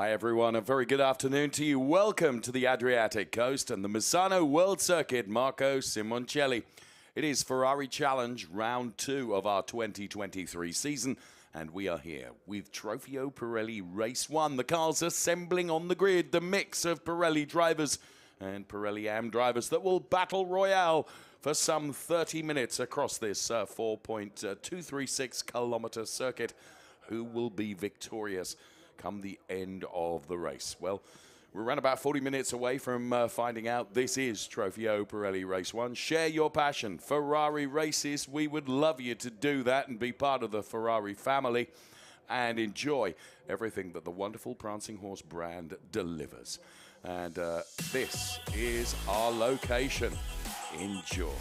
Hi everyone, a very good afternoon to you. Welcome to the Adriatic Coast and the Misano World Circuit, Marco Simoncelli. It is Ferrari Challenge Round 2 of our 2023 season, and we are here with Trofeo Pirelli Race 1. The cars assembling on the grid, the mix of Pirelli drivers and Pirelli AM drivers that will battle royale for some 30 minutes across this 4.236 kilometer circuit. Who will be victorious come the end of the race? Well, we're around about 40 minutes away from finding out. This is Trofeo Pirelli Race 1. Share your passion. Ferrari races. We would love you to do that and be part of the Ferrari family and enjoy everything that the wonderful Prancing Horse brand delivers. And this is our location. Enjoy.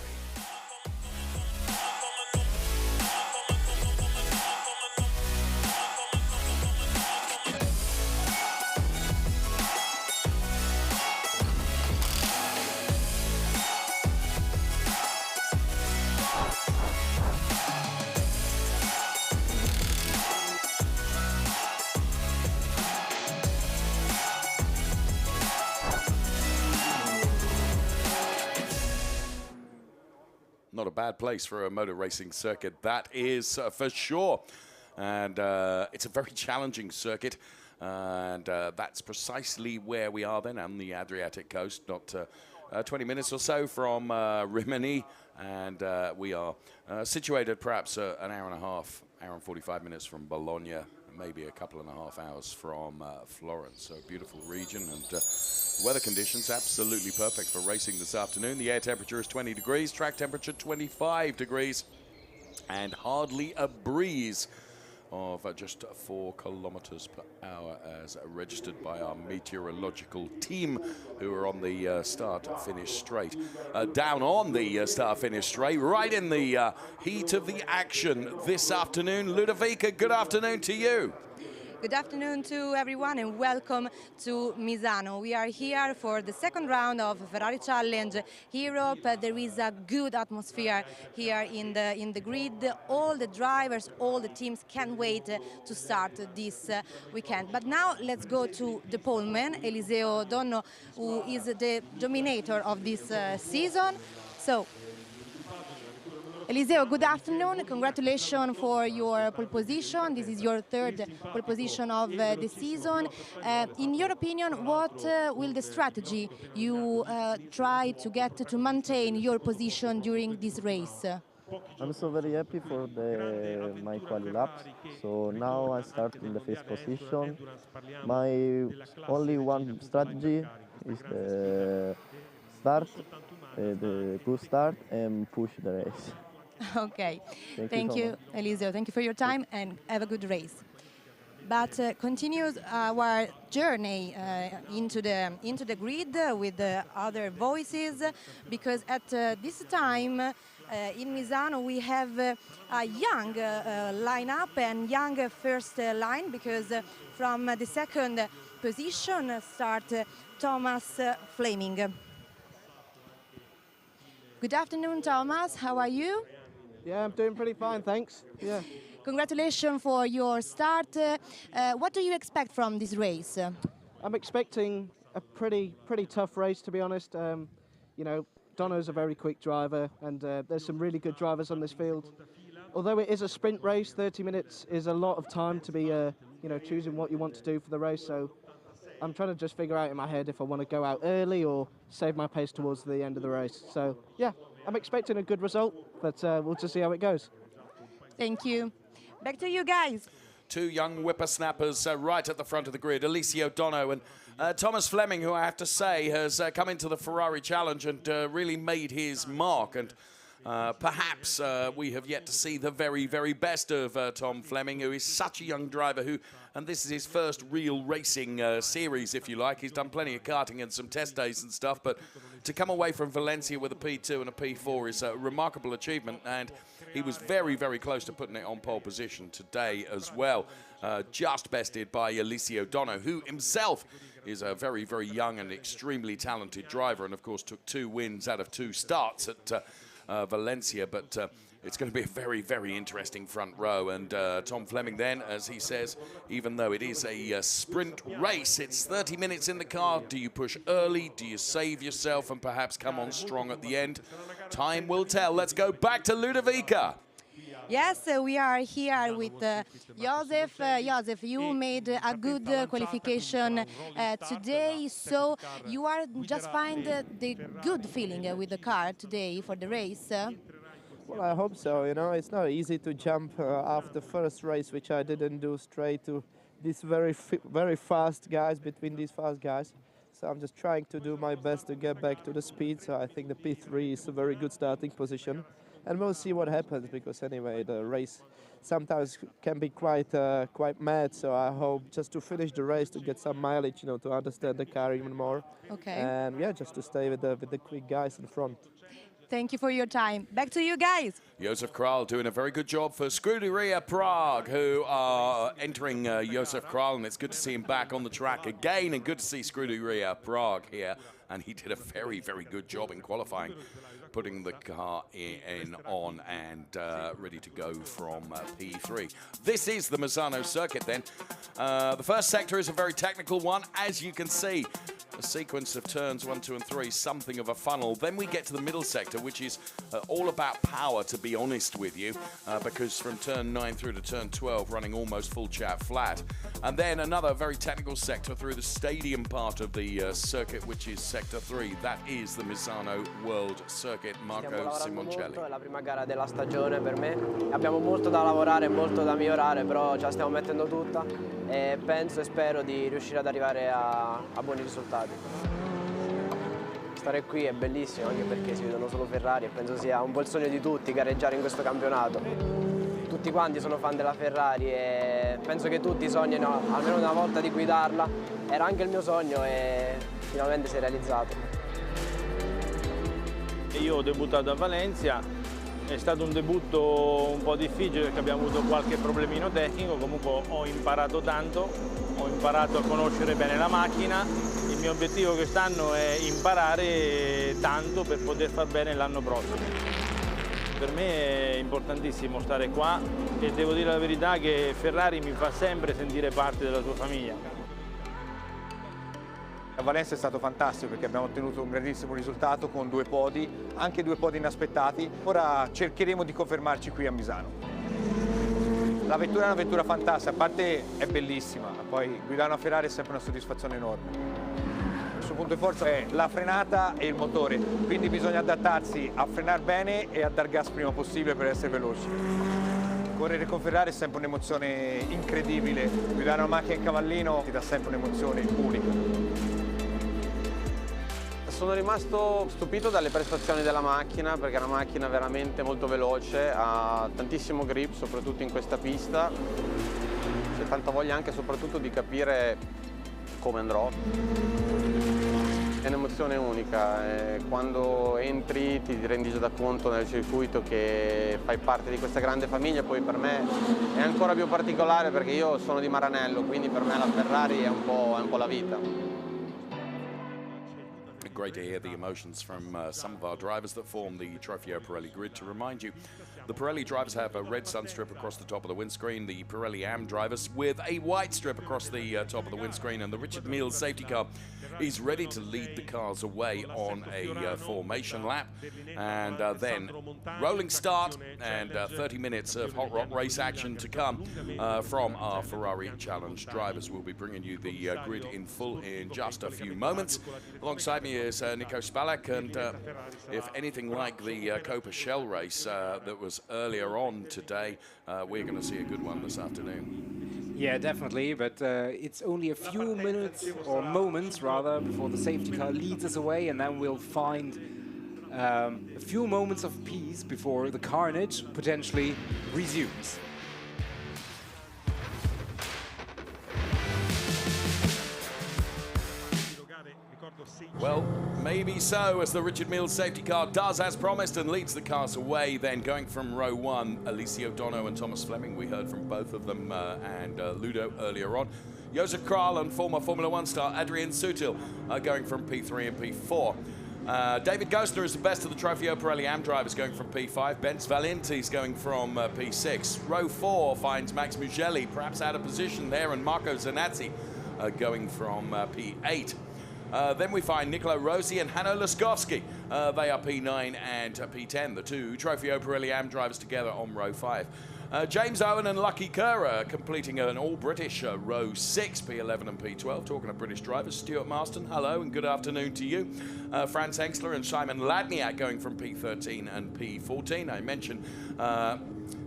Not a bad place for a motor racing circuit, that is for sure. And it's a very challenging circuit. And that's precisely where we are then on the Adriatic coast, not 20 minutes or so from Rimini. And we are situated perhaps an hour and a half, hour and 45 minutes from Bologna, maybe a couple and a half hours from Florence. So beautiful region, and weather conditions absolutely perfect for racing this afternoon. The air temperature is 20 degrees, track temperature 25 degrees, and hardly a breeze of just 4 kilometers per hour as registered by our meteorological team, who are on the start-finish straight. Down on the start-finish straight, right in the heat of the action this afternoon. Ludovica, good afternoon to you. Good afternoon to everyone and welcome to Misano. We are here for the second round of Ferrari Challenge Europe. There is a good atmosphere here in the grid. All the drivers, all the teams can't wait to start this weekend. But now let's go to the poleman, Eliseo Donno, who is the dominator of this season. So, Eliseo, good afternoon. Congratulations for your pole position. This is your third pole position of the season. In your opinion, what will the strategy you try to get to maintain your position during this race? I'm so very happy for my quali laps. So now I start in the fifth position. My only one strategy is the start, the good start, and push the race. Okay, Thank you, Eliseo. Thank you for your time and have a good race. But continues our journey into the grid with the other voices, because at this time in Misano we have a young lineup and young first line, because from the second position start Thomas Fleming. Good afternoon, Thomas. How are you? Yeah, I'm doing pretty fine, thanks. Yeah. Congratulations for your start. What do you expect from this race? I'm expecting a pretty tough race, to be honest. You know, Donno's a very quick driver, and there's some really good drivers on this field. Although it is a sprint race, 30 minutes is a lot of time to be, you know, choosing what you want to do for the race. So I'm trying to just figure out in my head if I want to go out early or save my pace towards the end of the race. So yeah, I'm expecting a good result, but we'll just see how it goes. Thank you. Back to you guys. Two young whippersnappers right at the front of the grid, Eliseo Donno and Thomas Fleming, who I have to say has come into the Ferrari Challenge and really made his mark. And perhaps we have yet to see the very, very best of Tom Fleming, who is such a young driver who, and this is his first real racing series, if you like. He's done plenty of karting and some test days and stuff, but to come away from Valencia with a P2 and a P4 is a remarkable achievement, and he was very, very close to putting it on pole position today as well. Just bested by Eliseo Donno, who himself is a very, very young and extremely talented driver, and of course took 2 wins out of 2 starts at Valencia, but It's going to be a very, very interesting front row. And Tom Fleming then, as he says, even though it is a sprint race, it's 30 minutes in the car. Do you push early? Do you save yourself and perhaps come on strong at the end? Time will tell. Let's go back to Ludovica. Yes, we are here with Josef. Josef, you made a good qualification today, so you are just find the good feeling with the car today for the race. Well, I hope so. You know, it's not easy to jump after first race, which I didn't do, straight to these very fast guys, between these fast guys. So I'm just trying to do my best to get back to the speed. So I think the P3 is a very good starting position. And we'll see what happens, because anyway, the race sometimes can be quite mad. So I hope just to finish the race, to get some mileage, you know, to understand the car even more. Okay. And yeah, just to stay with the quick guys in front. Thank you for your time. Back to you guys. Josef Kral doing a very good job for Scuderia Prague, who are entering Josef Kral, and it's good to see him back on the track again, and good to see Scuderia Prague here. And he did a very, very good job in qualifying, putting the car on and ready to go from P3. This is the Misano circuit then. The first sector is a very technical one, as you can see. A sequence of turns 1, 2, and 3, something of a funnel. Then we get to the middle sector, which is all about power, to be honest with you, because from turn 9 through to turn 12, running almost full chat flat. And then another very technical sector through the stadium part of the circuit, which is sector 3. That is the Misano World Circuit. Marco Simoncelli. È la prima gara della stagione per me. Abbiamo molto da lavorare, molto da migliorare, però ce la stiamo mettendo tutta e penso e spero di riuscire ad arrivare a buoni risultati. Stare qui è bellissimo, anche perché si vedono solo Ferrari e penso sia un po' il sogno di tutti gareggiare in questo campionato. Tutti quanti sono fan della Ferrari e penso che tutti sognino almeno una volta di guidarla. Era anche il mio sogno e finalmente si è realizzato. Io ho debuttato a Valencia, è stato un debutto un po' difficile perché abbiamo avuto qualche problemino tecnico, comunque ho imparato tanto, ho imparato a conoscere bene la macchina. Il mio obiettivo quest'anno è imparare tanto per poter far bene l'anno prossimo. Per me è importantissimo stare qua e devo dire la verità che Ferrari mi fa sempre sentire parte della sua famiglia. A Valencia è stato fantastico perché abbiamo ottenuto un grandissimo risultato con 2 podi, anche 2 podi inaspettati. Ora cercheremo di confermarci qui a Misano. La vettura è una vettura fantastica, a parte è bellissima, poi guidare una Ferrari è sempre una soddisfazione enorme. Il suo punto di forza è la frenata e il motore, quindi bisogna adattarsi a frenare bene e a dar gas prima possibile per essere veloci. Correre con Ferrari è sempre un'emozione incredibile, guidare una macchina in cavallino ti dà sempre un'emozione unica. Sono rimasto stupito dalle prestazioni della macchina perché è una macchina veramente molto veloce, ha tantissimo grip soprattutto in questa pista, c'è tanta voglia anche soprattutto di capire come andrò. È un'emozione unica, quando entri ti rendi già conto nel circuito che fai parte di questa grande famiglia, poi per me è ancora più particolare perché io sono di Maranello, quindi per me la Ferrari è un po' la vita. Great to hear the emotions from some of our drivers that form the Trofeo Pirelli grid. To remind you, the Pirelli drivers have a red sun strip across the top of the windscreen, the Pirelli AM drivers with a white strip across the top of the windscreen, and the Richard Mille safety car is ready to lead the cars away on a formation lap. And then rolling start and 30 minutes of hot rod race action to come from our Ferrari Challenge drivers. We'll be bringing you the grid in full in just a few moments. Alongside me is Nico Spalak, and if anything like the Copa Shell race that was earlier on today, we're going to see a good one this afternoon. Yeah, definitely, but it's only a few minutes, or moments rather, before the safety car leads us away, and then we'll find a few moments of peace before the carnage potentially resumes. Well, maybe so, as the Richard Mille safety car does as promised and leads the cars away. Then going from row 1, Alessio Dono and Thomas Fleming. We heard from both of them and Ludo earlier on. Josef Kral and former Formula 1 star Adrian Sutil going from P3 and P4. David Gostner is the best of the Trofeo Pirelli Am drivers, going from P5. Benz Valenti's going from P6. Row 4 finds Max Mugelli perhaps out of position there, and Marco Zanazzi going from P8. Then we find Nicolo Rossi and Hanno Laskowski. They are P9 and P10, the two Trofeo Pirelli Am drivers together on row 5. James Owen and Lucky Kerr completing an all-British row 6, P11 and P12. Talking of British drivers, Stuart Marston, hello and good afternoon to you. Franz Hengstler and Simon Ladniak going from P13 and P14.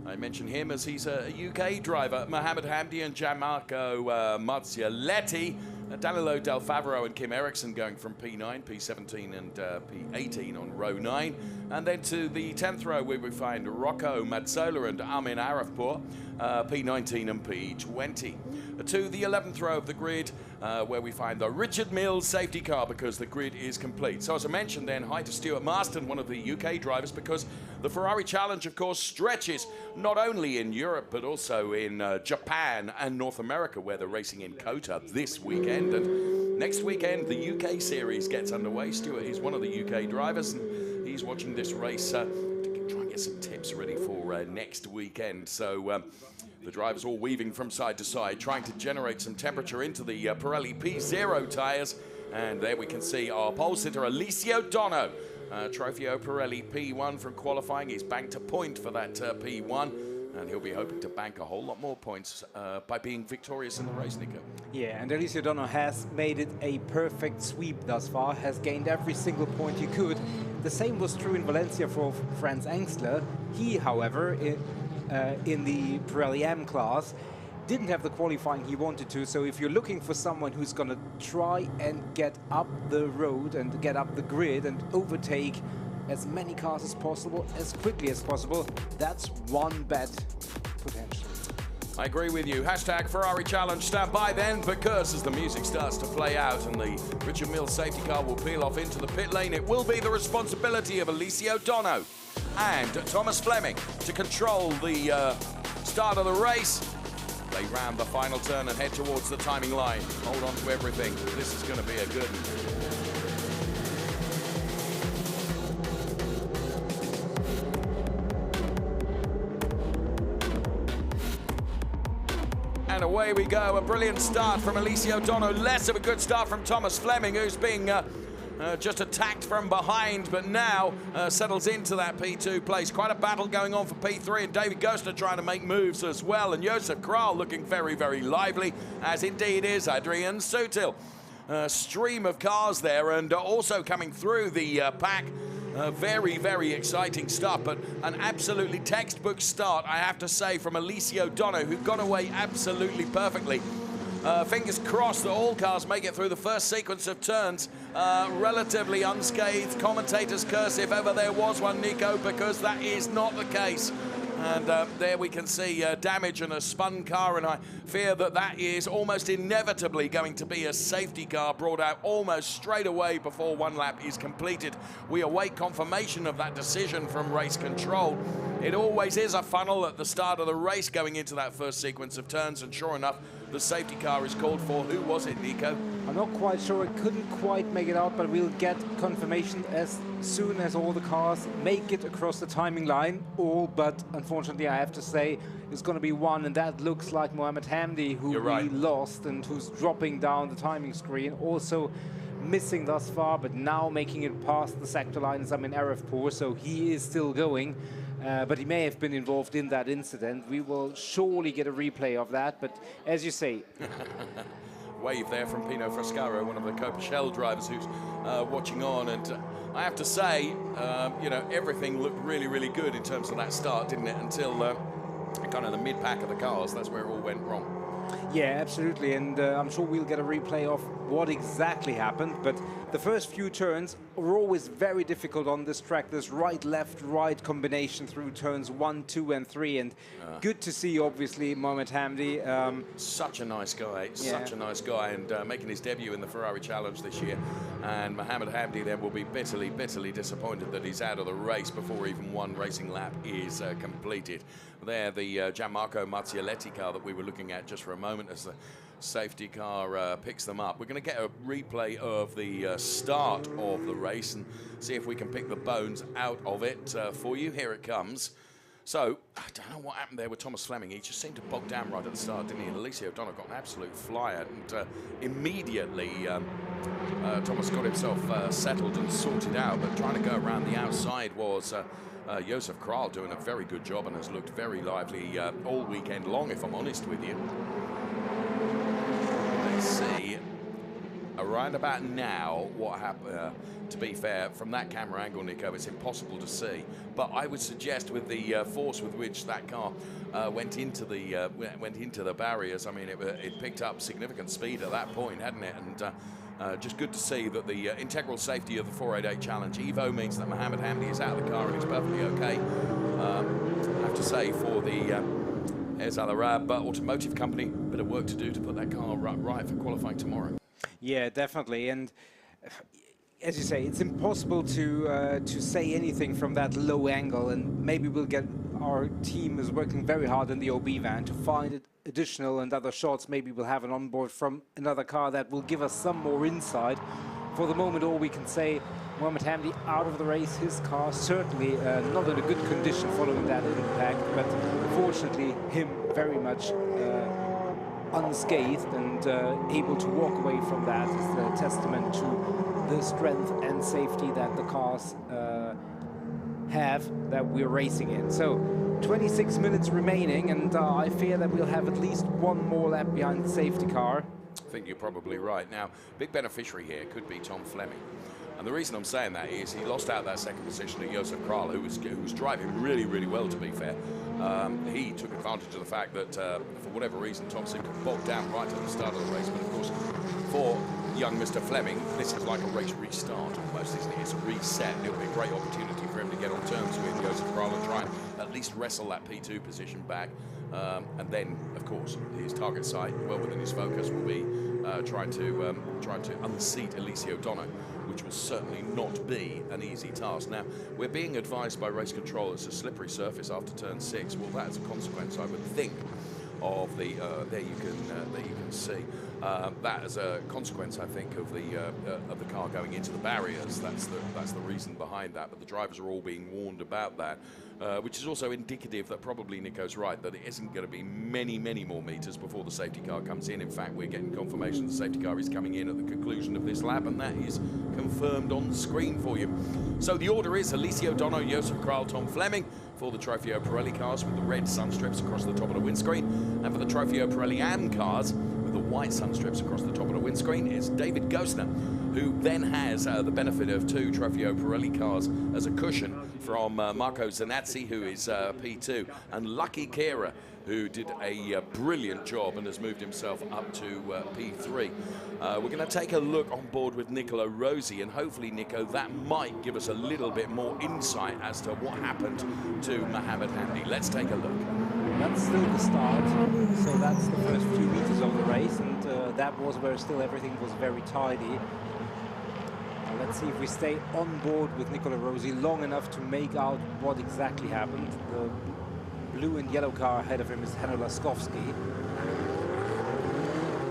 I mention him as he's a UK driver. Mohammed Hamdi and Gianmarco Marzioletti. Danilo Del Favaro and Kim Eriksson going from P9, P17 and P18 on row 9. And then to the 10th row where we find Rocco Mazzola and Armin Arafpour, P19 and P20. To the 11th row of the grid where we find the Richard Mills safety car, because the grid is complete. So as I mentioned then, hi to Stuart Marston, one of the UK drivers, because the Ferrari Challenge, of course, stretches not only in Europe but also in Japan and North America, where they're racing in Kota this weekend. And next weekend, the UK series gets underway. Stuart is one of the UK drivers, and he's watching this race to try and get some tips ready for next weekend. So the drivers all weaving from side to side, trying to generate some temperature into the Pirelli P0 tyres. And there we can see our pole sitter, Alessio Dono. Trofeo Pirelli P1 from qualifying. He's banked a point for that P1. And he'll be hoping to bank a whole lot more points by being victorious in the race, Nico. Yeah, and Alessio Dono has made it a perfect sweep thus far, has gained every single point he could. The same was true in Valencia for Franz Hengstler. He, however, in the Pirelli M class, didn't have the qualifying he wanted to. So if you're looking for someone who's going to try and get up the road and get up the grid and overtake as many cars as possible, as quickly as possible, that's one bet potentially. I agree with you. Hashtag Ferrari Challenge. Stand by then, because as the music starts to play out and the Richard Mills safety car will peel off into the pit lane, it will be the responsibility of Alessio Dono and Thomas Fleming to control the start of the race. They round the final turn and head towards the timing line. Hold on to everything. This is going to be a good one. And away we go. A brilliant start from Alessio Dono. Less of a good start from Thomas Fleming, who's being just attacked from behind, but now settles into that P2 place. Quite a battle going on for P3, and David Gostner trying to make moves as well. And Josef Kral looking very, very lively, as indeed is Adrian Sutil. Stream of cars there, and also coming through the pack. Very, very exciting stuff, but an absolutely textbook start, I have to say, from Alessio Dono, who got away absolutely perfectly. Fingers crossed that all cars make it through the first sequence of turns relatively unscathed. Commentators curse if ever there was one, Nico, because that is not the case. And there we can see damage and a spun car, and I fear that that is almost inevitably going to be a safety car brought out almost straight away before one lap is completed. We await confirmation of that decision from race control. It always is a funnel at the start of the race going into that first sequence of turns, and sure enough, the safety car is called for. Who was it, Nico? I'm not quite sure. I couldn't quite make it out, but we'll get confirmation as soon as all the cars make it across the timing line. All but, unfortunately, I have to say, it's going to be one, and that looks like Mohammed Hamdi, who we lost and who's dropping down the timing screen. Also missing thus far, but now making it past the sector line is Armin Arafpour, so he is still going. But he may have been involved in that incident. We will surely get a replay of that, but as you say... Wave there from Pino Frascaro, one of the Copa Shell drivers who's watching on, and I have to say, you know, everything looked really, really good in terms of that start, didn't it? Until kind of the mid-pack of the cars, that's where it all went wrong. Yeah, absolutely, and I'm sure we'll get a replay of what exactly happened, but the first few turns are always very difficult on this track. This right, left, right combination through turns 1, 2, and 3, and good to see, obviously, Mohammed Hamdi. Such a nice guy, such a nice guy, and making his debut in the Ferrari Challenge this year. And Mohammed Hamdi then will be bitterly, bitterly disappointed that he's out of the race before even one racing lap is completed. There, the Gianmarco Marzioletti car that we were looking at just for a moment as the safety car picks them up. We're going to get a replay of the start of the race and see if we can pick the bones out of it for you. Here it comes. So, I don't know what happened there with Thomas Fleming. He just seemed to bog down right at the start, didn't he? And Alessio O'Donnell got an absolute flyer, and immediately Thomas got himself settled and sorted out, but trying to go around the outside was Josef Kral doing a very good job and has looked very lively all weekend long, if I'm honest with you. Let's see. Around about now, what happened, to be fair, from that camera angle, Nico, it's impossible to see. But I would suggest with the force with which that car went into the barriers, I mean, it picked up significant speed at that point, hadn't it? And just good to see that the integral safety of the 488 Challenge Evo means that Mohammed Hamdi is out of the car and he's perfectly okay. I have to say, for the Airs Al Arab automotive company, bit of work to do to put that car right for qualifying tomorrow. Yeah, definitely. And as you say, it's impossible to say anything from that low angle, and maybe we'll get, our team is working very hard in the OB van to find additional and other shots. Maybe we'll have an onboard from another car that will give us some more insight. For the moment, all we can say, Mohammed Hamdi out of the race, his car certainly not in a good condition following that impact, but fortunately him very much unscathed and able to walk away from that is a testament to the strength and safety that the cars have that we're racing in. So 26 minutes remaining, and I fear that we'll have at least one more lap behind the safety car. I think you're probably right. Now, big beneficiary here could be Tom Fleming. And the reason I'm saying that is he lost out that second position to Josef Kral, who was driving really, really well, to be fair. He took advantage of the fact that, for whatever reason, Tom seemed to bog down right at the start of the race. But, of course, for young Mr. Fleming, this is like a race restart almost, isn't it? It's a reset. It'll be a great opportunity for him to get on terms with Josef Kral and try and at least wrestle that P2 position back. And then, of course, his target sight, well within his focus, will be trying to unseat Alessio O'Donnell, which will certainly not be an easy task. Now, we're being advised by race control it's a slippery surface after turn 6. Well, that's a consequence, I would think, of the there you can see that as a consequence, I think, of the car going into the barriers. That's the reason behind that. But the drivers are all being warned about that, which is also indicative that probably Nico's right, that it isn't going to be many more meters before the safety car comes in. In fact, we're getting confirmation the safety car is coming in at the conclusion of this lap, and that is confirmed on screen for you. So the order is Alessio O'Donnell, Josef Kral, Tom Fleming for the Trofeo Pirelli cars with the red sun strips across the top of the windscreen, and for the Trofeo Pirelli AM cars with the white sun strips across the top of the windscreen is David Gosner, who then has the benefit of 2 Trofeo Pirelli cars as a cushion from Marco Zanazzi, who is P2, and Lucky Kera, who did a brilliant job and has moved himself up to P3. We're going to take a look on board with Nicola Rossi, and hopefully, Nico, that might give us a little bit more insight as to what happened to Mohammed Hamdi. Let's take a look. That's still the start, so that's the first few meters of the race, and that was where still everything was very tidy. Let's see if we stay on board with Nicola Rossi long enough to make out what exactly happened. The blue and yellow car ahead of him is Henno Laskowski.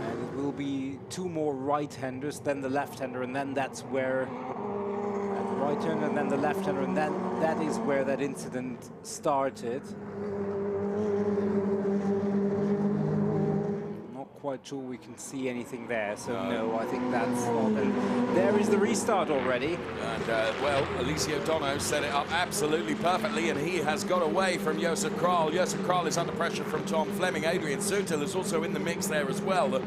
And it will be 2 more right-handers, then the left-hander, and then that's where the right-hander and then the left-hander, and then that is where that incident started. Quite sure we can see anything there, so no, I think that's not. And there is the restart already. And well, Alessio O'Donnell set it up absolutely perfectly, and he has got away from Josef Kral. Josef Kral is under pressure from Tom Fleming. Adrian Sutil is also in the mix there as well. The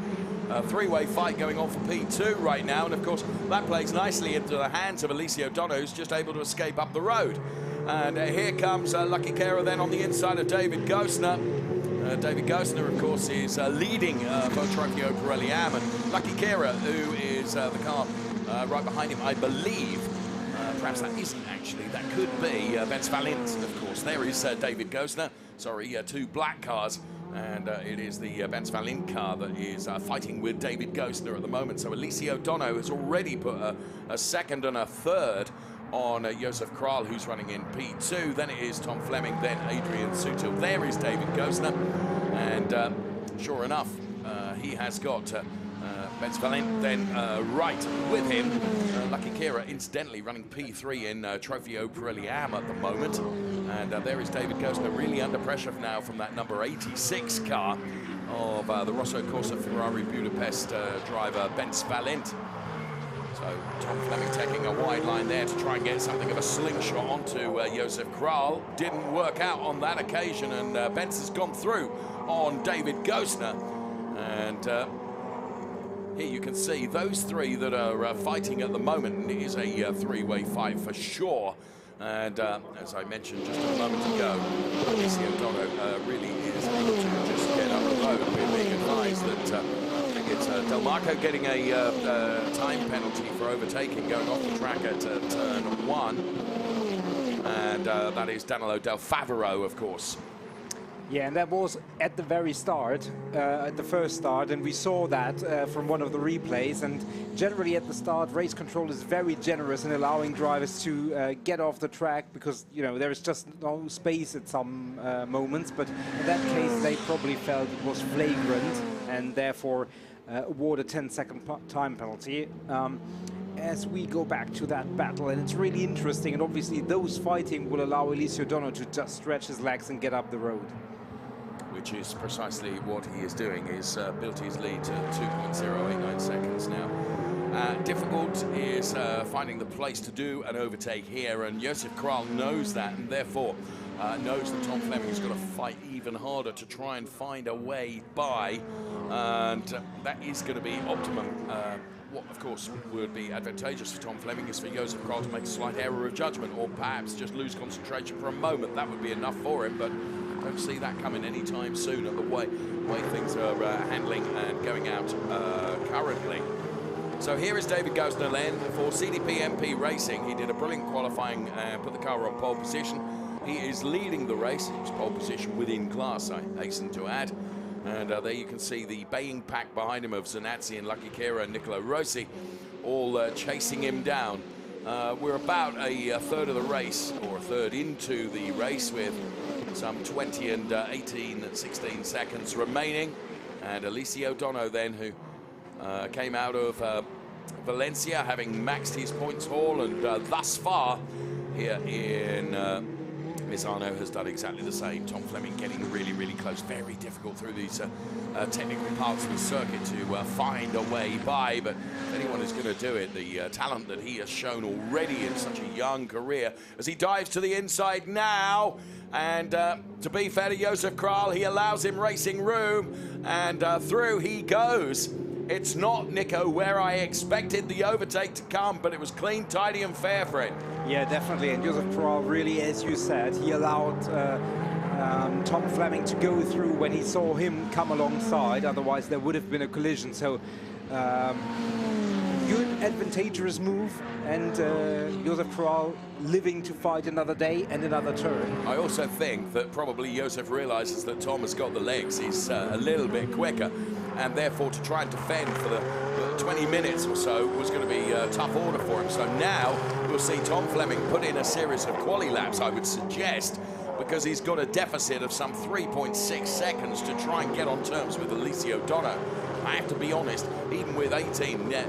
three-way fight going on for P2 right now, and of course that plays nicely into the hands of Alessio O'Donnell, who's just able to escape up the road. And here comes Lucky Kera then on the inside of David Gosner. David Gosner, of course, is leading for Trofeo Pirelli AM, and Lucky Kera, who is the car right behind him, I believe. Perhaps that isn't actually. That could be Benz Valint, of course. There is David Gosner. Sorry, 2 black cars, and it is the Benz Valint car that is fighting with David Gosner at the moment. So Alessio O'Donnell has already put a second and a third on Josef Kral, who's running in P2. Then it is Tom Fleming, then Adrian Sutil. There is David Gosner. And sure enough, he has got Benz Valent then right with him. Lucky Kira, incidentally, running P3 in Trofeo Pirelli Am at the moment. And there is David Gostner really under pressure now from that number 86 car of the Rosso Corsa Ferrari Budapest driver Benz Valent. So Tom Fleming taking a wide line there to try and get something of a slingshot onto Josef Kral. Didn't work out on that occasion, and Benz has gone through on David Gostner. And here you can see those three that are fighting at the moment. It is a three-way fight for sure. And as I mentioned just a moment ago, Alessio Dono really is able to just get up the road. We're being advised that I think it's Del Marco getting a time penalty for overtaking, going off the track at turn 1. And that is Danilo Del Favaro, of course. Yeah, and that was at the very start, at the first start, and we saw that from one of the replays. And generally at the start, race control is very generous in allowing drivers to get off the track because, you know, there is just no space at some moments. But in that case, they probably felt it was flagrant and therefore award a 10-second time penalty. As we go back to that battle, and it's really interesting, and obviously those fighting will allow Alessio Dono to just stretch his legs and get up the road. Which is precisely what he is doing. He's built his lead to 2.089 seconds now. Difficult is finding the place to do an overtake here, and Josef Kral knows that, and therefore knows that Tom Fleming's got to fight even harder to try and find a way by, and that is going to be optimum. What, of course, would be advantageous for Tom Fleming is for Josef Kral to make a slight error of judgment or perhaps just lose concentration for a moment. That would be enough for him, but don't see that coming anytime soon at the way things are handling and going out currently. So here is David Gostner then for CDP MP Racing. He did a brilliant qualifying and put the car on pole position. He is leading the race. It was pole position within class, I hasten to add. And there you can see the baying pack behind him of Zanazzi and Lucky Kira and Nicola Rossi all chasing him down. We're about a third of the race, or a third into the race, with some 20 and 18 and 16 seconds remaining. And Alessio Dono then, who came out of Valencia having maxed his points haul, and thus far here in Misano has done exactly the same. Tom Fleming getting really, really close. Very difficult through these technical parts of the circuit to find a way by, but if anyone is going to do it, the talent that he has shown already in such a young career, as he dives to the inside now, and to be fair to Josef Kral, he allows him racing room, and through he goes. It's not, Nico, where I expected the overtake to come, but it was clean, tidy and fair for it. Yeah, definitely. And Josef Kral really, as you said, he allowed Tom Fleming to go through when he saw him come alongside. Otherwise, there would have been a collision. So, good, advantageous move. And Josef Kral living to fight another day and another turn. I also think that probably Josef realizes that Tom has got the legs. He's a little bit quicker, and therefore to try and defend for the 20 minutes or so was going to be a tough order for him. So now we'll see Tom Fleming put in a series of quali laps, I would suggest, because he's got a deficit of some 3.6 seconds to try and get on terms with Alessio Dono. I have to be honest, even with 18, near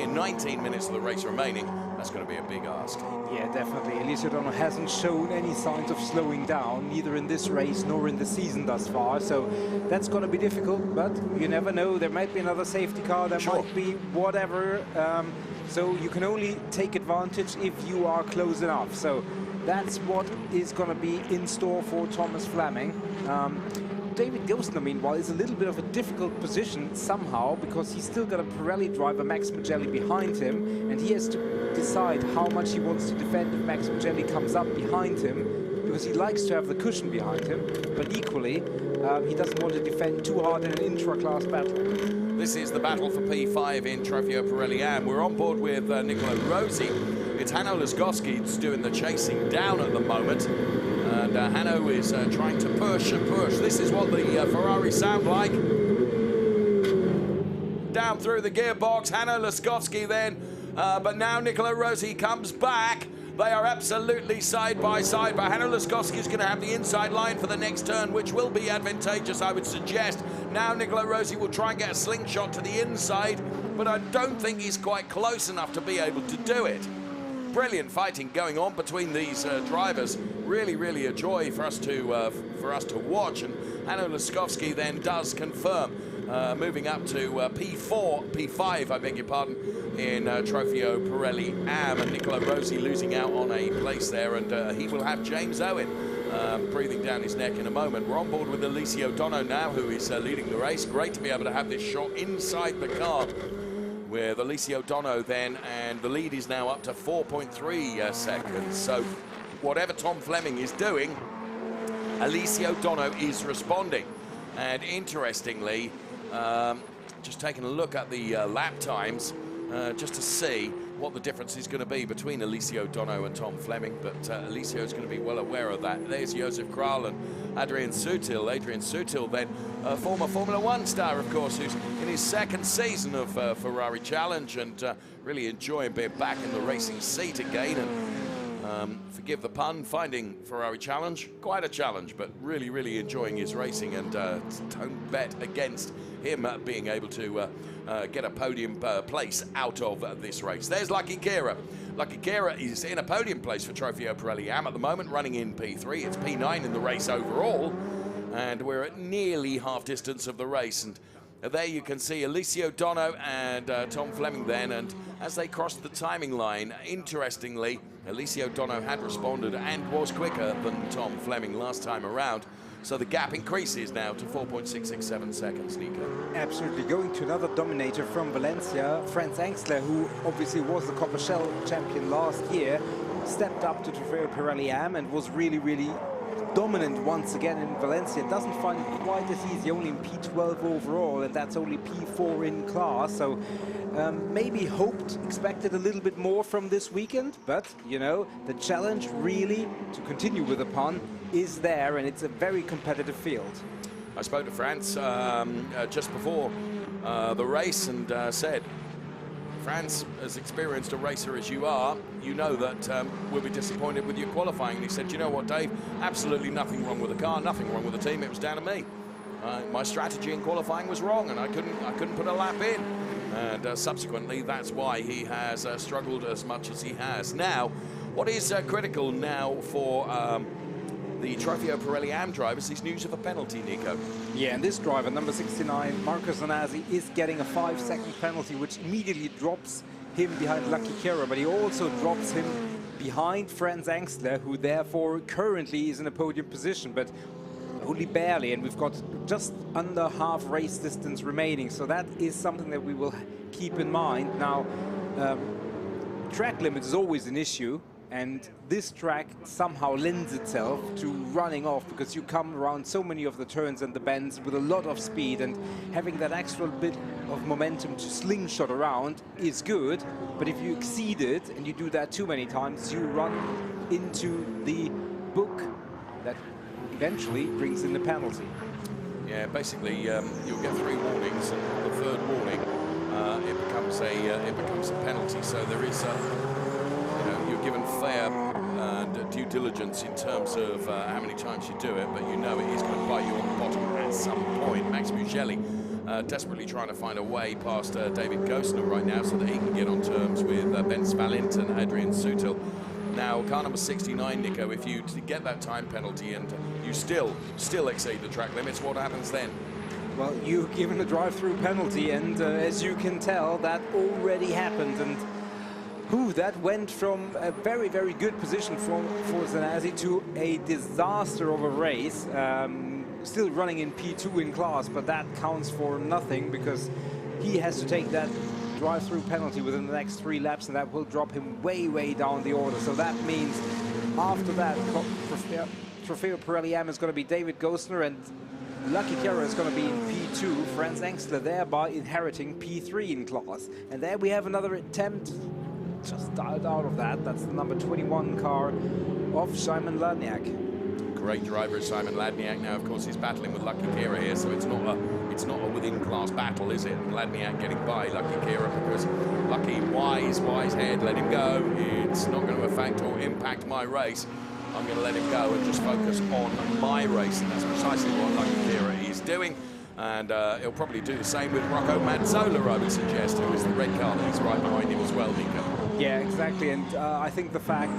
19 minutes of the race remaining, that's going to be a big ask. Yeah, definitely. Alessio Dono hasn't shown any signs of slowing down, neither in this race nor in the season thus far. So that's going to be difficult, but you never know. There might be another safety car, there might be whatever. So you can only take advantage if you are close enough. So that's what is going to be in store for Thomas Fleming. David Gostner, meanwhile, is a little bit of a difficult position somehow, because he's still got a Pirelli driver, Max Magelli, behind him, and he has to decide how much he wants to defend if Max Magelli comes up behind him, because he likes to have the cushion behind him, but equally, he doesn't want to defend too hard in an intra-class battle. This is the battle for P5 in Trofeo Pirelli Am. We're on board with Nicola Rossi. It's Hanno Laskowski that's doing the chasing down at the moment. And Hanno is trying to push and push. This is what the Ferrari sound like. Down through the gearbox, Hanno Laskowski then. But now Nicola Rossi comes back. They are absolutely side by side, but Hanno Laskowski is going to have the inside line for the next turn, which will be advantageous, I would suggest. Now Nicola Rossi will try and get a slingshot to the inside, but I don't think he's quite close enough to be able to do it. Brilliant fighting going on between these drivers. Really, really a joy for us to watch. And Hanno Laskowski then does confirm, moving up to P5, I beg your pardon, in Trofeo Pirelli Am, and Nicola Rossi losing out on a place there, and he will have James Owen breathing down his neck in a moment. We're on board with Alice O'Donoghue now, who is leading the race. Great to be able to have this shot inside the car with Alice O'Donoghue then, and the lead is now up to 4.3 seconds. So whatever Tom Fleming is doing, Alice O'Donoghue is responding. And interestingly, just taking a look at the lap times, just to see what the difference is going to be between Alice O'Donoghue and Tom Fleming, but Alice is going to be well aware of that. There's Josef Kral and Adrian Sutil. Adrian Sutil, then a former Formula One star, of course, who's in his second season of Ferrari Challenge, and really enjoying being back in the racing seat again. And forgive the pun, finding Ferrari Challenge, quite a challenge, but really, really enjoying his racing, and don't bet against him being able to get a podium place out of this race. There's Lucky Kira. Lucky Kira is in a podium place for Trofeo Pirelli Am at the moment, running in P3. It's P9 in the race overall, and we're at nearly half distance of the race. And there you can see Alice O'Donoghue and Tom Fleming then, and as they crossed the timing line, interestingly, Alice O'Donoghue had responded and was quicker than Tom Fleming last time around. So the gap increases now to 4.667 seconds, Nico. Absolutely. Going to another dominator from Valencia, Franz Engstler, who obviously was the Copper Shell champion last year, stepped up to Trofeo Pirelli Am and was really, really dominant once again in Valencia. Doesn't find it quite as easy, only in P12 overall, and that's only P4 in class. So maybe expected a little bit more from this weekend, but you know, the challenge really, to continue with the pun, is there, and it's a very competitive field. I spoke to Franz just before the race and said, Franz, as experienced a racer as you are, you know that we'll be disappointed with your qualifying. And he said, you know what, Dave, absolutely nothing wrong with the car, nothing wrong with the team, it was down to me. My strategy in qualifying was wrong, and I couldn't put a lap in. And subsequently, that's why he has struggled as much as he has. Now, what is critical now for the Trofeo Pirelli Am drivers is news of a penalty, Nico. Yeah, and this driver, number 69, Marco Zanazzi, is getting a 5-second penalty, which immediately drops him behind Lucky Kira, but he also drops him behind Franz Engstler, who therefore currently is in a podium position, but only barely, and we've got just under half race distance remaining, so that is something that we will keep in mind. Now, track limit is always an issue, and this track somehow lends itself to running off, because you come around so many of the turns and the bends with a lot of speed, and having that extra bit of momentum to slingshot around is good, but if you exceed it and you do that too many times, you run into the book that eventually brings in the penalty. Yeah, basically you'll get 3 warnings, and on the 3rd warning it becomes a penalty. So there is you're given fair due diligence in terms of how many times you do it, but you know it is going to bite you on the bottom at some point. Max Mugelli desperately trying to find a way past David Gosner right now so that he can get on terms with Ben Svalent and Adrian Sutil. Now, car number 69, Nico, if you get that time penalty and you still exceed the track limits, what happens then? Well, you're given a drive-through penalty, and as you can tell, that already happened, and that went from a very, very good position for Zanazzi to a disaster of a race. Still running in P2 in class, but that counts for nothing, because he has to take that drive-through penalty within the next 3 laps, and that will drop him way, way down the order. So that means after that, Trofeo Pirelli Am is going to be David Gosner, and Lucky Kira is going to be in P2. Franz Engstler thereby inheriting P3 in class. And there we have another attempt, just dialed out of that. That's the number 21 car of Simon Ladniak. Great driver is Simon Ladniak. Now, of course, he's battling with Lucky Kira here, so it's not a within-class battle, is it? And Ladniak getting by Lucky Kira because Lucky, wise head, let him go. It's not going to affect impact my race, I'm going to let him go and just focus on my race. And that's precisely what Lucky Kira is doing. And he'll probably do the same with Rocco Mazzola, I would suggest, who is the red car that is right behind him as well, Nico. Yeah, exactly. And I think the fact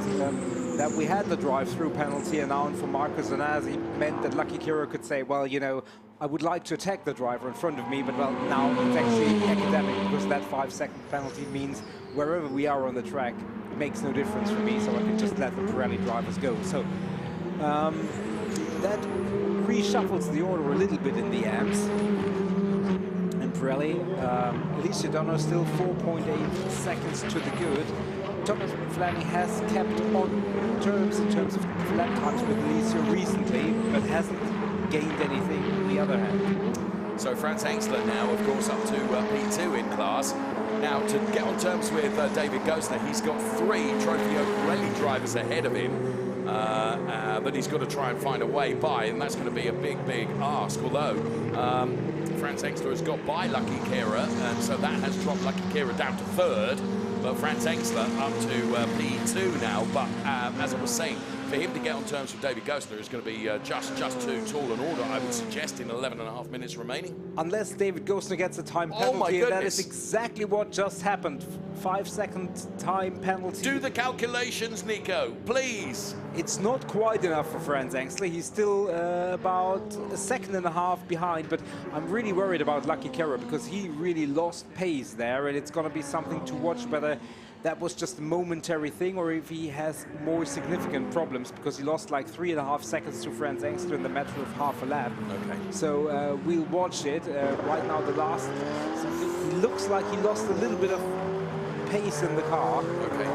that we had the drive-through penalty announced for Marco Zanazzi meant that Lucky Kira could say, well, you know, I would like to attack the driver in front of me, but well, now it's actually academic, because that 5-second penalty means wherever we are on the track, it makes no difference for me, so I can just let the Pirelli drivers go. So that reshuffles the order a little bit in the ends. And Pirelli, Alicia Dono still 4.8 seconds to the good. Tom Fleming has kept on terms in terms of lap times with Alicia recently, but hasn't gained anything on the other hand. So Franz Hengstler now, of course, up to P2 in class. Now, to get on terms with David Gosner, he's got 3 Trofeo Pirelli drivers ahead of him that he's got to try and find a way by, and that's going to be a big, big ask. Although Franz Hengstler has got by Lucky Kira, and so that has dropped Lucky Kira down to 3rd. But Franz Hengstler up to P2 now. But as I was saying, for him to get on terms with David Gosner is going to be just too tall an order, I would suggest, in 11.5 minutes remaining. Unless David Gosner gets a time penalty, oh my goodness. That is exactly what just happened. 5-second time penalty. Do the calculations, Nico, please. It's not quite enough for Franz Hengstler. He's still about 1.5 seconds behind, but I'm really worried about Lucky Kira because he really lost pace there, and it's going to be something to watch whether that was just a momentary thing or if he has more significant problems, because he lost like 3.5 seconds to Franz Hengstler in the matter of half a lap. Okay. So we'll watch it. Right now, the last, it looks like he lost a little bit of pace in the car. Okay.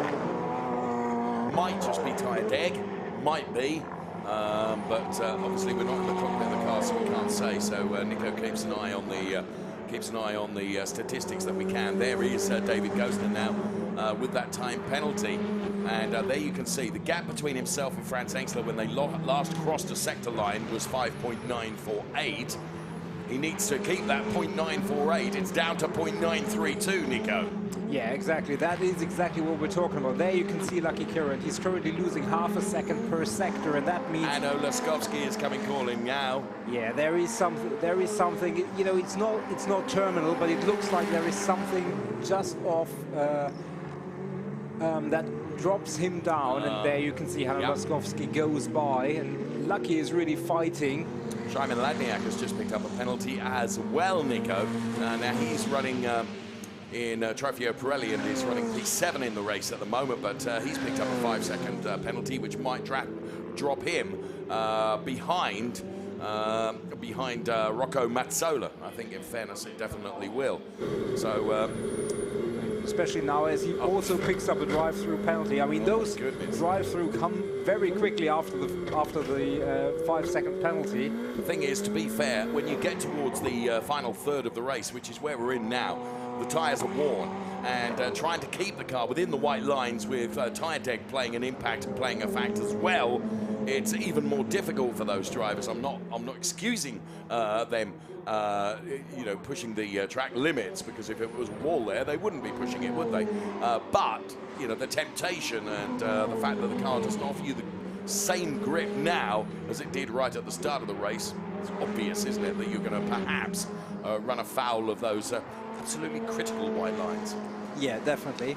Might just be tyre deg, might be, but obviously we're not in the cockpit of the car, so we can't say. So Nico keeps an eye on the statistics that we can. There is David Gosner now with that time penalty, and there you can see the gap between himself and Franz Hengstler when they last crossed a sector line was 5.948. He needs to keep that 0.948. It's down to 0.932, Nico. Yeah, exactly. That is exactly what we're talking about. There you can see Lucky Kira, and he's currently losing 0.5 second per sector, and that means... And Laskovsky is coming calling now. Yeah, there is something. You know, it's not terminal, but it looks like there is something just off that drops him down, and there you can see how Laskovsky goes by, and Lucky is really fighting. Simon Ladniak has just picked up a penalty as well, Nico. Now he's running in Trofeo Pirelli and is running P7 in the race at the moment, but he's picked up a 5-second penalty, which might drop him behind Rocco Mazzola. I think, in fairness, it definitely will. So. Especially now as he also picks up a drive-through penalty. I mean, those drive-through come very quickly after the 5-second penalty. The thing is, to be fair, when you get towards the final third of the race, which is where we're in now, the tyres are worn, and trying to keep the car within the white lines with tyre deck playing an impact and playing a fact as well, it's even more difficult for those drivers. I'm not excusing them, you know, pushing the track limits, because if it was a wall there, they wouldn't be pushing it, would they? But you know, the temptation and the fact that the car doesn't offer you the same grip now as it did right at the start of the race, it's obvious, isn't it, that you're going to perhaps run afoul of those absolutely critical white lines. Yeah, definitely.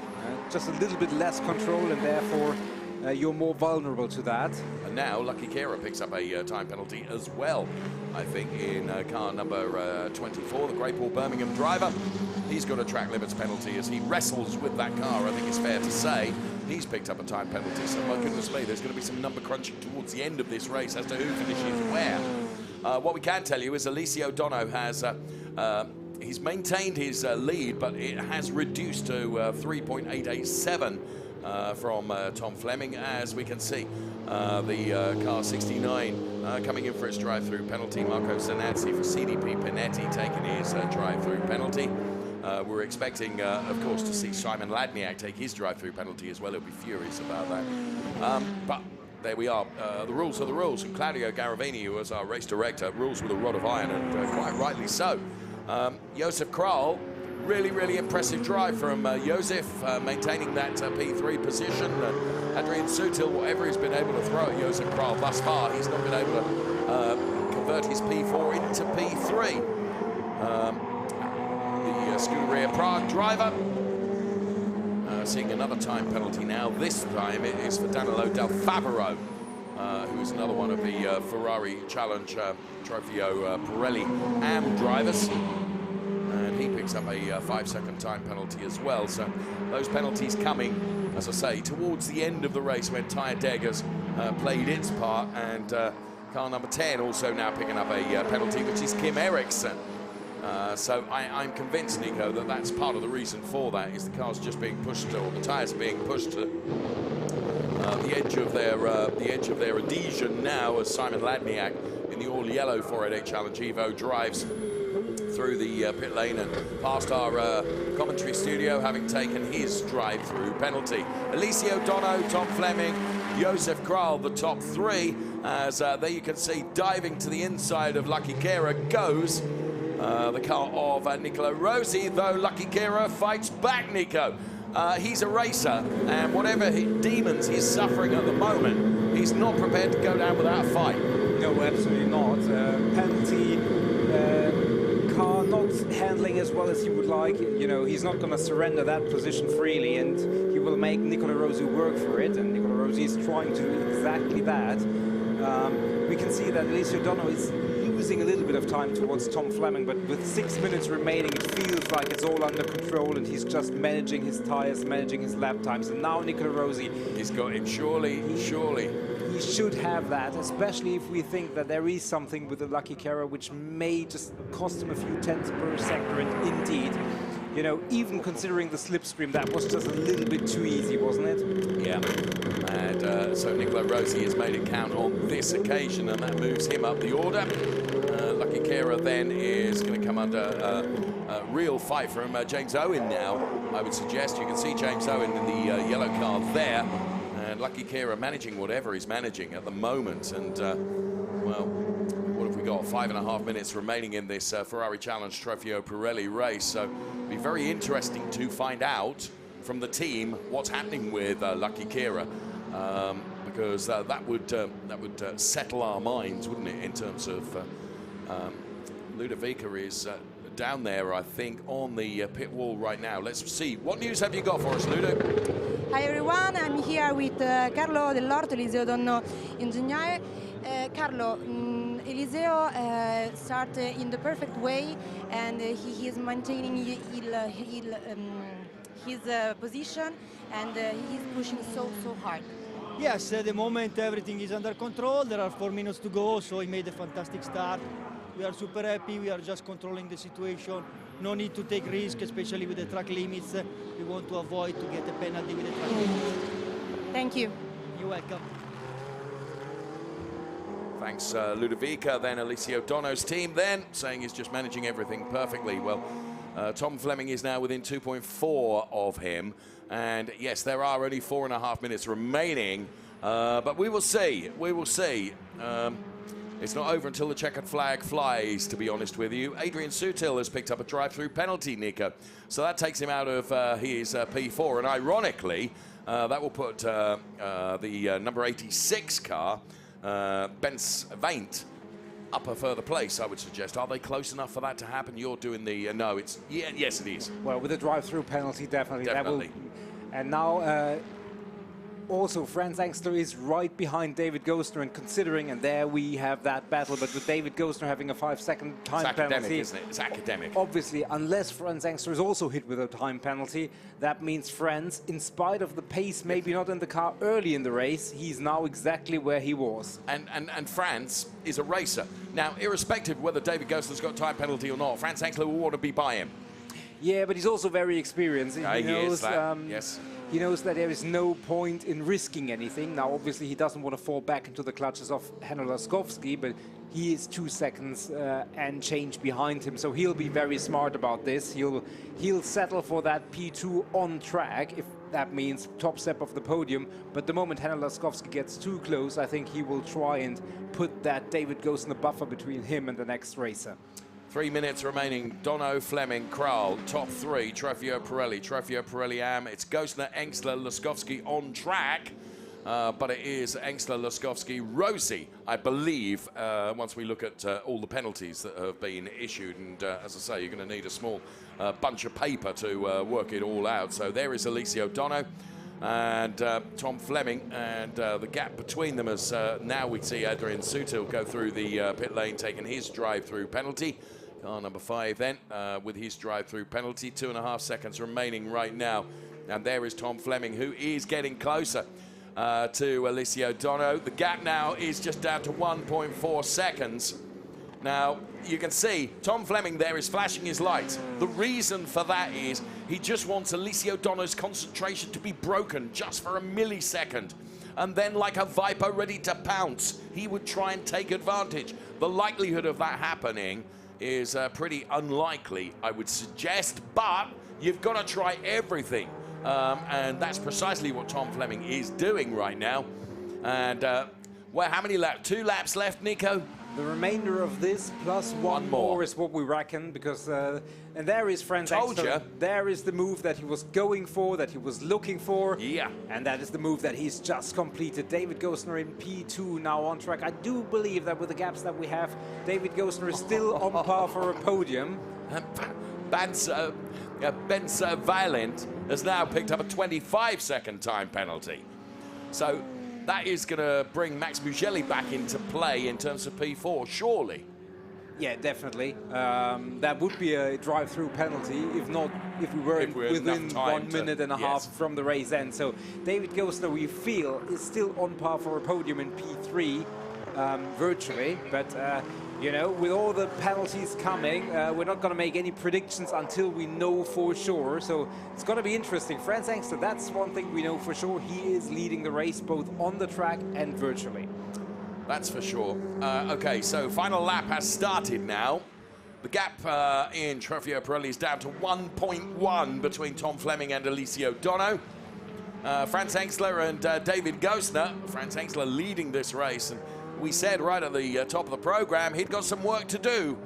Just a little bit less control, and therefore you're more vulnerable to that. And now Lucky Kira picks up a time penalty as well, I think, in car number 24, the Great Paul Birmingham driver. He's got a track limits penalty as he wrestles with that car, I think it's fair to say. He's picked up a time penalty, so my goodness me, there's going to be some number crunching towards the end of this race as to who finishes where. What we can tell you is Alicia Dono has he's maintained his lead, but it has reduced to 3.887 from Tom Fleming, as we can see. The car 69 coming in for its drive-through penalty. Marco Zanazzi for CDP Panetti taking his drive-through penalty. We're expecting, of course, to see Simon Ladniak take his drive-through penalty as well. He'll be furious about that. But there we are. The rules are the rules. And Claudio Garavini, who was our race director, rules with a rod of iron, and quite rightly so. Josef Kral Really impressive drive from Josef, maintaining that P3 position. Adrian Sutil, whatever he's been able to throw at Josef Kral thus far, he's not been able to convert his P4 into P3. The Scuderia Prague driver seeing another time penalty now. This time it is for Danilo Del Favero, who is another one of the Ferrari Challenge Trofeo Pirelli AM drivers. And he picks up a 5-second time penalty as well. So those penalties coming, as I say, towards the end of the race when Tyre Deggers played its part, and car number 10 also now picking up a penalty, which is Kim Eriksson. So I'm convinced, Nico, that that's part of the reason for that, is the car's just being pushed, or the tyres are being pushed to the edge of their adhesion now, as Simon Ladniak in the all-yellow 488 Challenge Evo drives through the pit lane and past our commentary studio, having taken his drive-through penalty. Alessio Dono, Tom Fleming, Josef Kral, the top three, as there you can see diving to the inside of Lucky Kera goes the car of Nicola Rossi, though Lucky Kera fights back, Nico. He's a racer, and whatever demons he's suffering at the moment, he's not prepared to go down without a fight. No, absolutely not. Penalty, car not handling as well as he would like. You know, he's not going to surrender that position freely, and he will make Nicola Rossi work for it, and Nicola Rossi is trying to do exactly that. We can see that Alessio Dono is losing a little bit of time towards Tom Fleming, but with 6 minutes remaining, it feels like it's all under control, and he's just managing his tires, managing his lap times. And now Nicola Rossi, he's got him, surely. He should have that, especially if we think that there is something with the Lucky Kera which may just cost him a few tenths per second. And indeed, you know, even considering the slipstream, that was just a little bit too easy, wasn't it? Yeah. And so Nicola Rossi has made it count on this occasion, and that moves him up the order. Lucky Kera then is going to come under a real fight from James Owen now, I would suggest. You can see James Owen in the yellow car there, and Lucky Kera managing whatever he's managing at the moment. And, well, what have we got? 5.5 minutes remaining in this Ferrari Challenge Trofeo Pirelli race. So it'll be very interesting to find out from the team what's happening with Lucky Kera. Because that would settle our minds, wouldn't it, in terms of Ludovica is down there, I think, on the pit wall right now. Let's see. What news have you got for us, Ludo? Hi everyone, I'm here with Carlo Dell'Orto, Eliseo Donno Engineer. Carlo, Eliseo started in the perfect way, and he is maintaining his position, and he's pushing so hard. Yes, at the moment everything is under control. There are 4 minutes to go, so he made a fantastic start. We are super happy. We are just controlling the situation. No need to take risk, especially with the track limits. We want to avoid to get a penalty with the track limits. Thank you. You're welcome. Thanks, Ludovica. Then Alessio Dono's team then saying he's just managing everything perfectly. Well, Tom Fleming is now within 2.4 of him. And yes, there are only 4.5 minutes remaining, but we will see. We will see. It's not over until the checkered flag flies, to be honest with you. Adrian Sutil has picked up a drive-through penalty, Nico. So that takes him out of his P4. And ironically, that will put the number 86 car, Benz Vaint, up a further place, I would suggest. Are they close enough for that to happen? You're doing the no. It's yes, it is. Well, with a drive-through penalty, definitely. That will, and now also Franz Engstler is right behind David Gostner, and considering, and there we have that battle. But with David Gostner having a 5-second time penalty, isn't it? It's academic. Obviously, unless Franz Engstler is also hit with a time penalty, that means Franz, in spite of the pace, maybe not in the car early in the race, he's now exactly where he was. And Franz is a racer. Now, irrespective of whether David Gostner's got a time penalty or not, Franz Engstler will want to be by him. Yeah, but he's also very experienced. He knows that. Yes. He knows that there is no point in risking anything. Now, obviously, he doesn't want to fall back into the clutches of Henno Laskowski, but he is 2 seconds and change behind him, so he'll be very smart about this. He'll settle for that P2 on track, if that means top step of the podium. But the moment Henno Laskowski gets too close, I think he will try and put that David Gostner buffer between him and the next racer. 3 minutes remaining. Dono, Fleming, Kral, top three. Trofeo, Pirelli, Am. It's Gostner, Engstler, Laskowski on track. But it is Engstler, Laskowski, Rossi, I believe, once we look at all the penalties that have been issued. And as I say, you're going to need a small bunch of paper to work it all out. So there is Alessio Dono and Tom Fleming, and the gap between them as now we see Adrian Sutil go through the pit lane, taking his drive-through penalty. Car number 5 then, with his drive-through penalty. 2.5 seconds remaining right now. And there is Tom Fleming, who is getting closer to Alessio Dono. The gap now is just down to 1.4 seconds. Now, you can see Tom Fleming there is flashing his lights. The reason for that is he just wants Alessio Dono's concentration to be broken just for a millisecond. And then, like a viper ready to pounce, he would try and take advantage. The likelihood of that happening is pretty unlikely, I would suggest, but you've got to try everything. And that's precisely what Tom Fleming is doing right now. And, well, how many laps? 2 laps left, Nico? The remainder of this plus one more is what we reckon, because and there is Franz Engstler. There is the move that he was going for, that he was looking for. Yeah. And that is the move that he's just completed. David Gostner in P2 now on track. I do believe that with the gaps that we have, David Gostner is still on par for a podium. Benz Violent has now picked up a 25-second time penalty. So that is going to bring Max Mugelli back into play in terms of P4, surely. Yeah, definitely. That would be a drive-through penalty if we were within 1 minute and a half from the race end. So David Gostner, we feel, is still on par for a podium in P3 virtually, but you know, with all the penalties coming, we're not going to make any predictions until we know for sure. So it's going to be interesting. Franz Engstler, that's one thing we know for sure. He is leading the race both on the track and virtually. That's for sure. Okay, so final lap has started now. The gap in Trofeo Pirelli is down to 1.1 between Tom Fleming and Alessio Dono. Franz Engstler and David Gostner. Franz Engstler leading this race. And we said right at the top of the program he'd got some work to do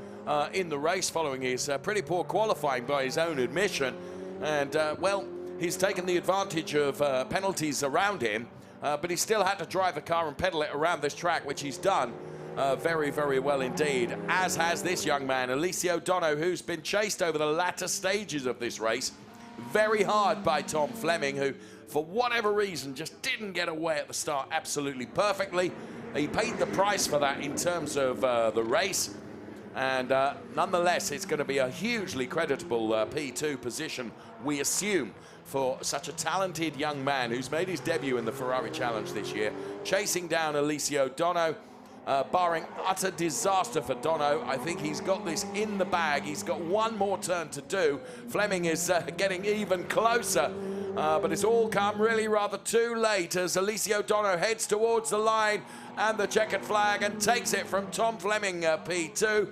in the race following his pretty poor qualifying by his own admission. And, well, he's taken the advantage of penalties around him, but he still had to drive the car and pedal it around this track, which he's done very, very well indeed, as has this young man, Alessio Dono, who's been chased over the latter stages of this race very hard by Tom Fleming, who, for whatever reason, just didn't get away at the start absolutely perfectly. He paid the price for that in terms of the race, and nonetheless, it's going to be a hugely creditable P2 position, we assume, for such a talented young man who's made his debut in the Ferrari Challenge this year, chasing down Alessio Dono. Barring utter disaster for Dono, I think he's got this in the bag. He's got one more turn to do. Fleming is getting even closer. But it's all come really rather too late as Alessio Dono heads towards the line and the checkered flag and takes it from Tom Fleming, P2.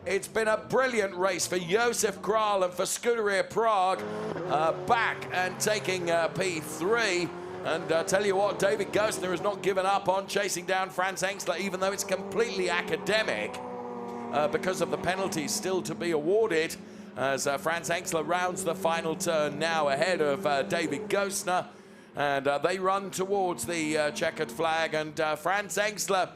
It's been a brilliant race for Josef Kral and for Scuderia Prague, back and taking P3. And tell you what, David Gostner has not given up on chasing down Franz Engstler, even though it's completely academic because of the penalties still to be awarded, as Franz Engstler rounds the final turn now ahead of David Gostner. And they run towards the checkered flag, and Franz Engstler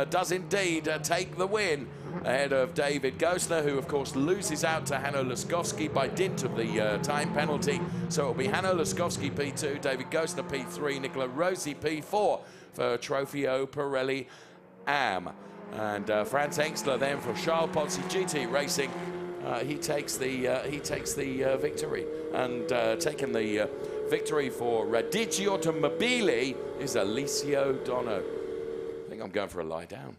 does indeed take the win ahead of David Gostner, who of course loses out to Hanno Laskowski by dint of the time penalty. So it'll be Hanno Laskowski P2, David Gostner P3, Nicola Rossi P4 for Trofeo Pirelli Am. And Franz Engstler then for Charles Pozzi GT Racing. He takes the victory, and taking the victory for Radici Automobili is Alessio Dono. I think I'm going for a lie down.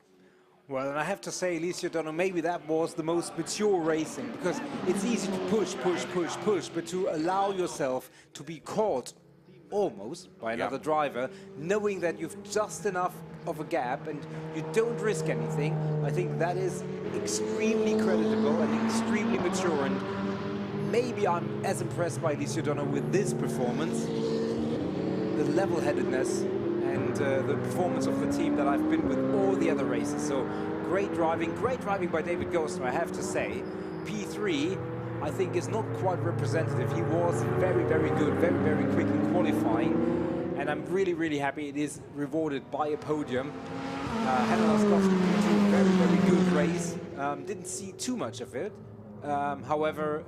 Well, and I have to say, Alessio Dono, maybe that was the most mature racing, because it's easy to push, but to allow yourself to be caught almost by another driver, knowing that you've just enough of a gap and you don't risk anything, I think that is extremely creditable and extremely mature. And maybe I'm as impressed by Alessio Dono with this performance, the level-headedness, and and the performance of the team that I've been with all the other races. So great driving by David Gosner, I have to say. P3, I think, is not quite representative. He was very, very good, very, very quick in qualifying, and I'm really, really happy it is rewarded by a podium. Henry Laskowski, P2, very, very good race. Didn't see too much of it. However,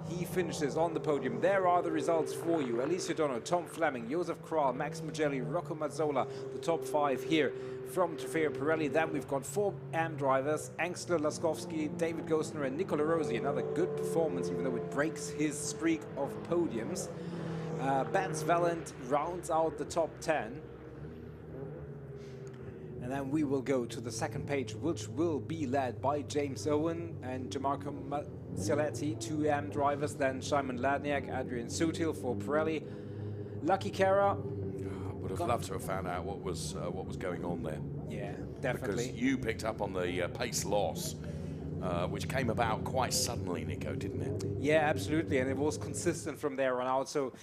he finishes on the podium. There are the results for you. Alessio Dono, Tom Fleming, Josef Kral, Max Mugelli, Rocco Mazzola, the top 5 here from Trofeo Pirelli. Then we've got 4 AM drivers, Engstler, Laskowski, David Gosner and Nicola Rosi. Another good performance, even though it breaks his streak of podiums. Benz Valent rounds out the top 10. And then we will go to the second page, which will be led by James Owen and Gianmarco Cialetti, 2 AM drivers. Then Simon Ladniak, Adrian Sutil for Pirelli. Lucky Kara. Would have loved to have found out what was going on there. Yeah, definitely. Because you picked up on the pace loss, which came about quite suddenly, Nico, didn't it? Yeah, absolutely, and it was consistent from there on out. So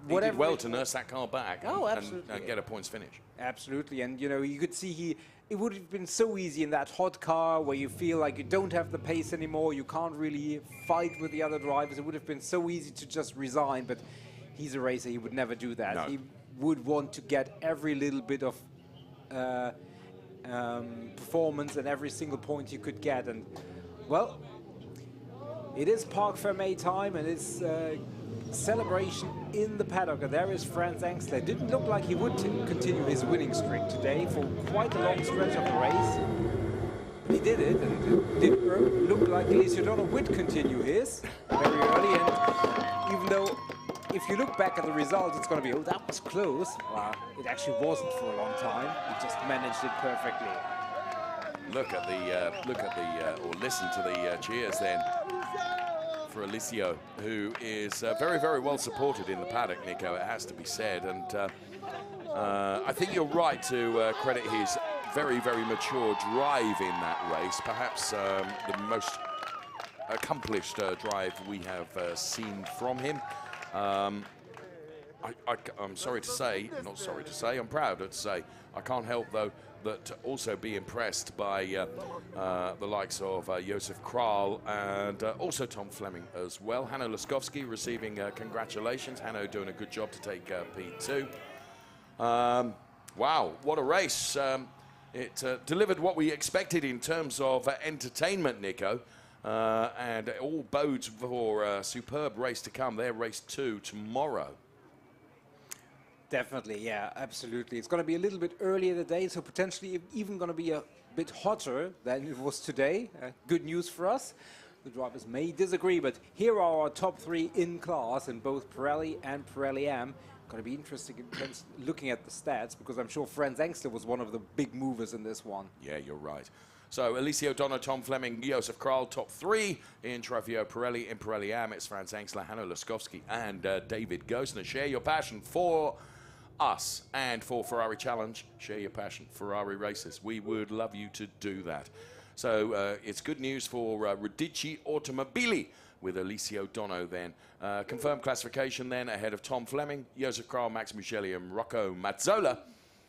he did well to nurse that car back and get a points finish. Absolutely, and you know, you could see it would have been so easy in that hot car where you feel like you don't have the pace anymore, you can't really fight with the other drivers. It would have been so easy to just resign, but he's a racer, he would never do that. No. He would want to get every little bit of performance and every single point you could get. And well, it is Parc Fermé time, and it's celebration in the paddock, and there is Franz Engstler. Didn't look like he would continue his winning streak today for quite a long stretch of the race. But he did it, and it did look like Alessio Dono would continue his very early. And even though, if you look back at the results, it's going to be, oh, that was close. Well, it actually wasn't for a long time. He just managed it perfectly. Look at the, or listen to the cheers then for Alessio, who is very, very well supported in the paddock, Nico, it has to be said. And I think you're right to credit his very, very mature drive in that race. Perhaps the most accomplished drive we have seen from him. I'm sorry to say, not sorry to say, I'm proud to say, I can't help, though, that also be impressed by the likes of Josef Kral and also Tom Fleming as well. Hanno Laskowski receiving congratulations. Hanno doing a good job to take P2. Wow, what a race. It delivered what we expected in terms of entertainment, Nico. And it all bodes for a superb race to come. They're race 2 tomorrow. Definitely, yeah, absolutely. It's going to be a little bit earlier today, so potentially even going to be a bit hotter than it was today. Good news for us. The drivers may disagree, but here are our top 3 in class in both Pirelli and Pirelli AM. Going to be interesting in terms of looking at the stats, because I'm sure Franz Engstler was one of the big movers in this one. Yeah, you're right. So Alessio Dono, Tom Fleming, Josef Kral, top 3 in Trofeo Pirelli. In Pirelli AM, it's Franz Engstler, Hanno Laskowski, and David Gosner. Share your passion for us and for Ferrari Challenge. Share your passion, Ferrari races. We would love you to do that. So it's good news for Radici Automobili with Alessio Dono then. Confirmed classification then ahead of Tom Fleming, Josef Kral, Max Mugelli and Rocco Mazzola.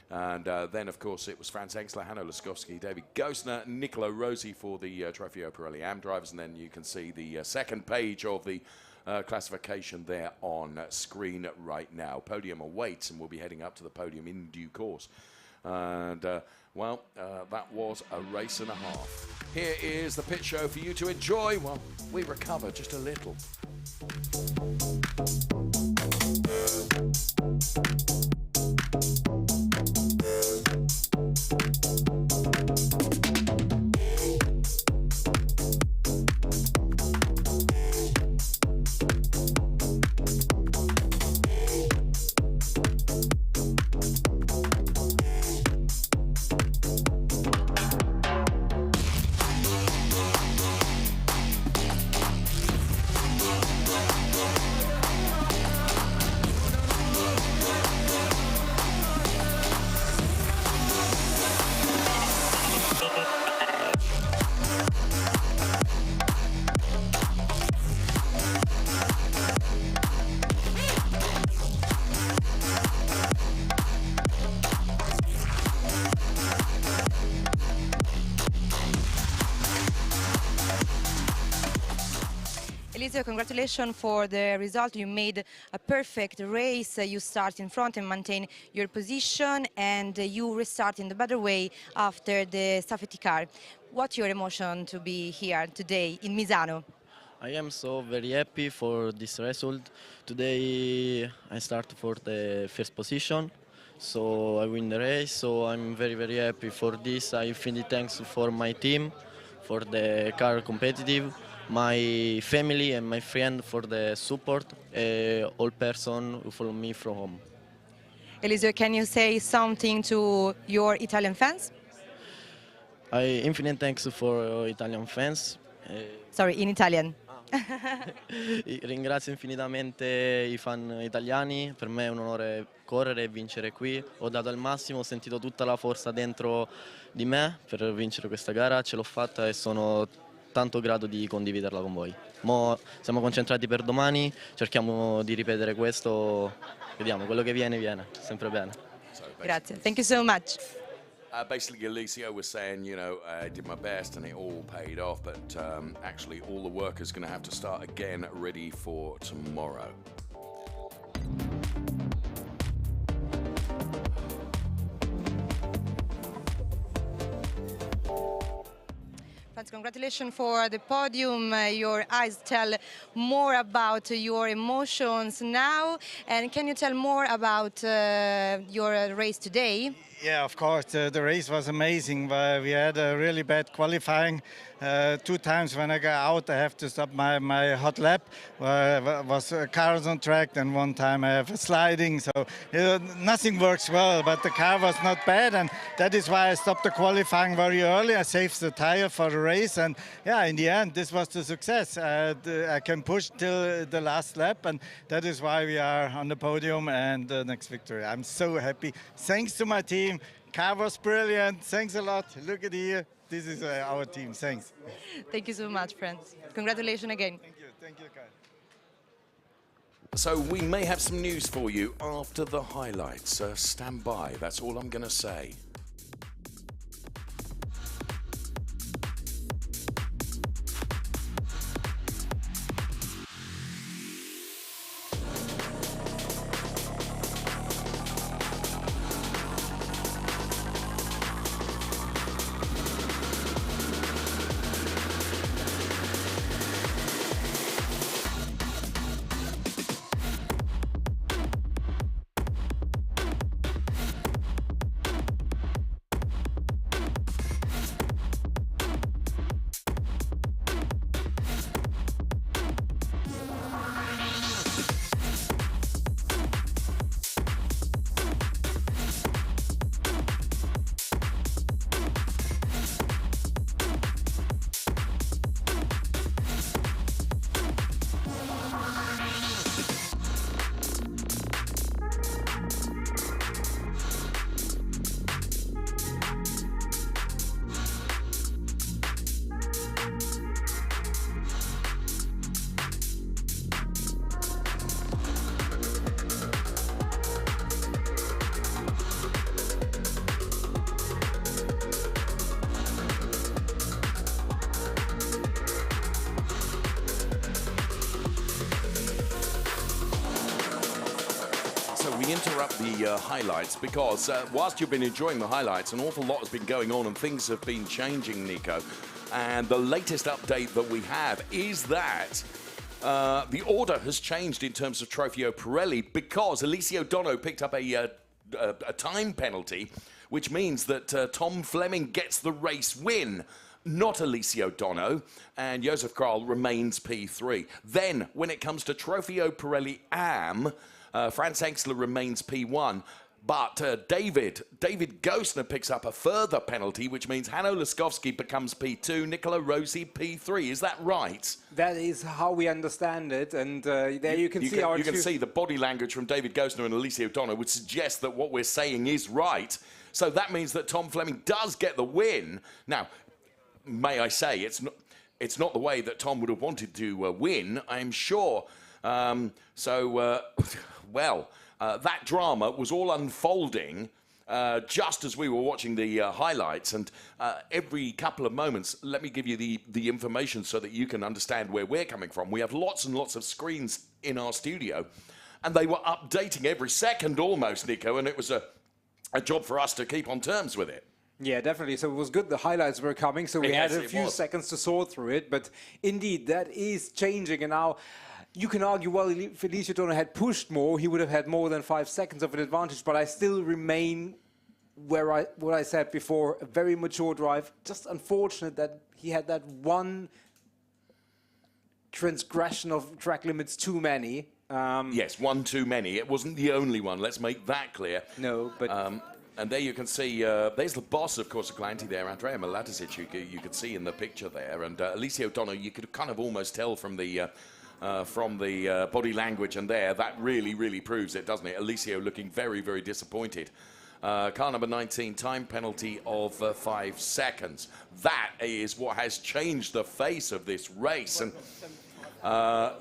And then, of course, it was Franz Engstler, Hanno Laskowski, David Gosner, Nicola Rosi for the Trofeo Pirelli AM drivers. And then you can see the second page of the classification there on screen right now. Podium awaits, and we'll be heading up to the podium in due course. And, well, that was a race and a half. Here is the pit show for you to enjoy while we recover just a little. Eliseo, congratulations for the result. You made a perfect race. You start in front and maintain your position, and you restart in the better way after the safety car. What's your emotion to be here today in Misano? I am so very happy for this result. Today I start for the first position, so I win the race. So I'm very, very happy for this. I feel thanks for my team, for the car competitive, my family and my friend for the support, all person who follow me from home. Eliseo, can you say something to your Italian fans? I infinite thanks for Italian fans. Sorry, in Italian. Ringrazio infinitamente i fan italiani, per me è un onore correre e vincere qui. Ho dato il massimo, ho sentito tutta la forza dentro di me per vincere questa gara, ce l'ho fatta e sono tanto grato di condividerla con voi. Mo siamo concentrati per domani, cerchiamo di ripetere questo, vediamo, quello che viene, viene, sempre bene. Grazie, thank you so much. Basically, Eliseo was saying, you know, I did my best and it all paid off, but actually all the work is going to have to start again, ready for tomorrow. Congratulations for the podium. Your eyes tell more about your emotions now. And can you tell more about your race today? Yeah, of course, the race was amazing. We had a really bad qualifying. 2 times when I got out, I have to stop my hot lap. Was cars on track, and 1 time I have a sliding. So nothing works well, but the car was not bad, and that is why I stopped the qualifying very early. I saved the tire for the race, and yeah, in the end, this was the success. I can push till the last lap, and that is why we are on the podium and the next victory. I'm so happy. Thanks to my team. Car was brilliant. Thanks a lot. Look at here. This is our team. Thanks. Thank you so much, friends. Congratulations again. Thank you, Kai. So we may have some news for you after the highlights. Stand by. That's all I'm going to say. We interrupt the highlights because whilst you've been enjoying the highlights, an awful lot has been going on and things have been changing, Nico. And the latest update that we have is that the order has changed in terms of Trofeo Pirelli because Eliseo Dono picked up a time penalty, which means that Tom Fleming gets the race win. Not Eliseo Dono, and Josef Kral remains P3. Then, when it comes to Trofeo Pirelli AM, Franz Hengstler remains P1, but David Gosner picks up a further penalty, which means Hanno Laskowski becomes P2, Nicola Rossi P3. Is that right? That is how we understand it, and there you can see our You can see the body language from David Gosner and Eliseo Dono would suggest that what we're saying is right. So that means that Tom Fleming does get the win. Now, may I say, it's not the way that Tom would have wanted to win, I'm sure. Well, that drama was all unfolding just as we were watching the highlights, and every couple of moments, let me give you the information so that you can understand where we're coming from. We have lots and lots of screens in our studio, and they were updating every second almost, Nico, and it was a job for us to keep on terms with it. Yeah, definitely. So it was good the highlights were coming, so we had a few seconds to sort through it, but indeed that is changing, and now you can argue, well, if Alessio Dono had pushed more, he would have had more than 5 seconds of an advantage, but I still remain what I said before, a very mature drive. Just unfortunate that he had that one transgression of track limits too many. Yes, one too many. It wasn't the only one, let's make that clear. No, but... and there you can see, there's the boss, of course, of Clanty there, Andrea Malatisic, you could see in the picture there. And Alessio Dono, you could kind of almost tell from the body language, and that really, really proves it, doesn't it? Alessio looking very, very disappointed. Car number 19, time penalty of 5 seconds. That is what has changed the face of this race. And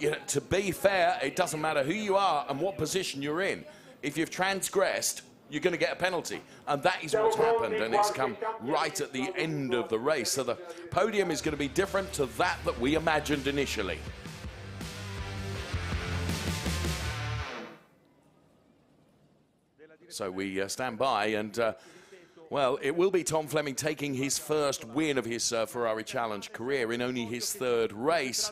you know, to be fair, it doesn't matter who you are and what position you're in. If you've transgressed, you're going to get a penalty. And that is what's happened, and it's come right at the end of the race. So the podium is going to be different to that we imagined initially. So we stand by, and well, it will be Tom Fleming taking his first win of his Ferrari Challenge career in only his 3rd race.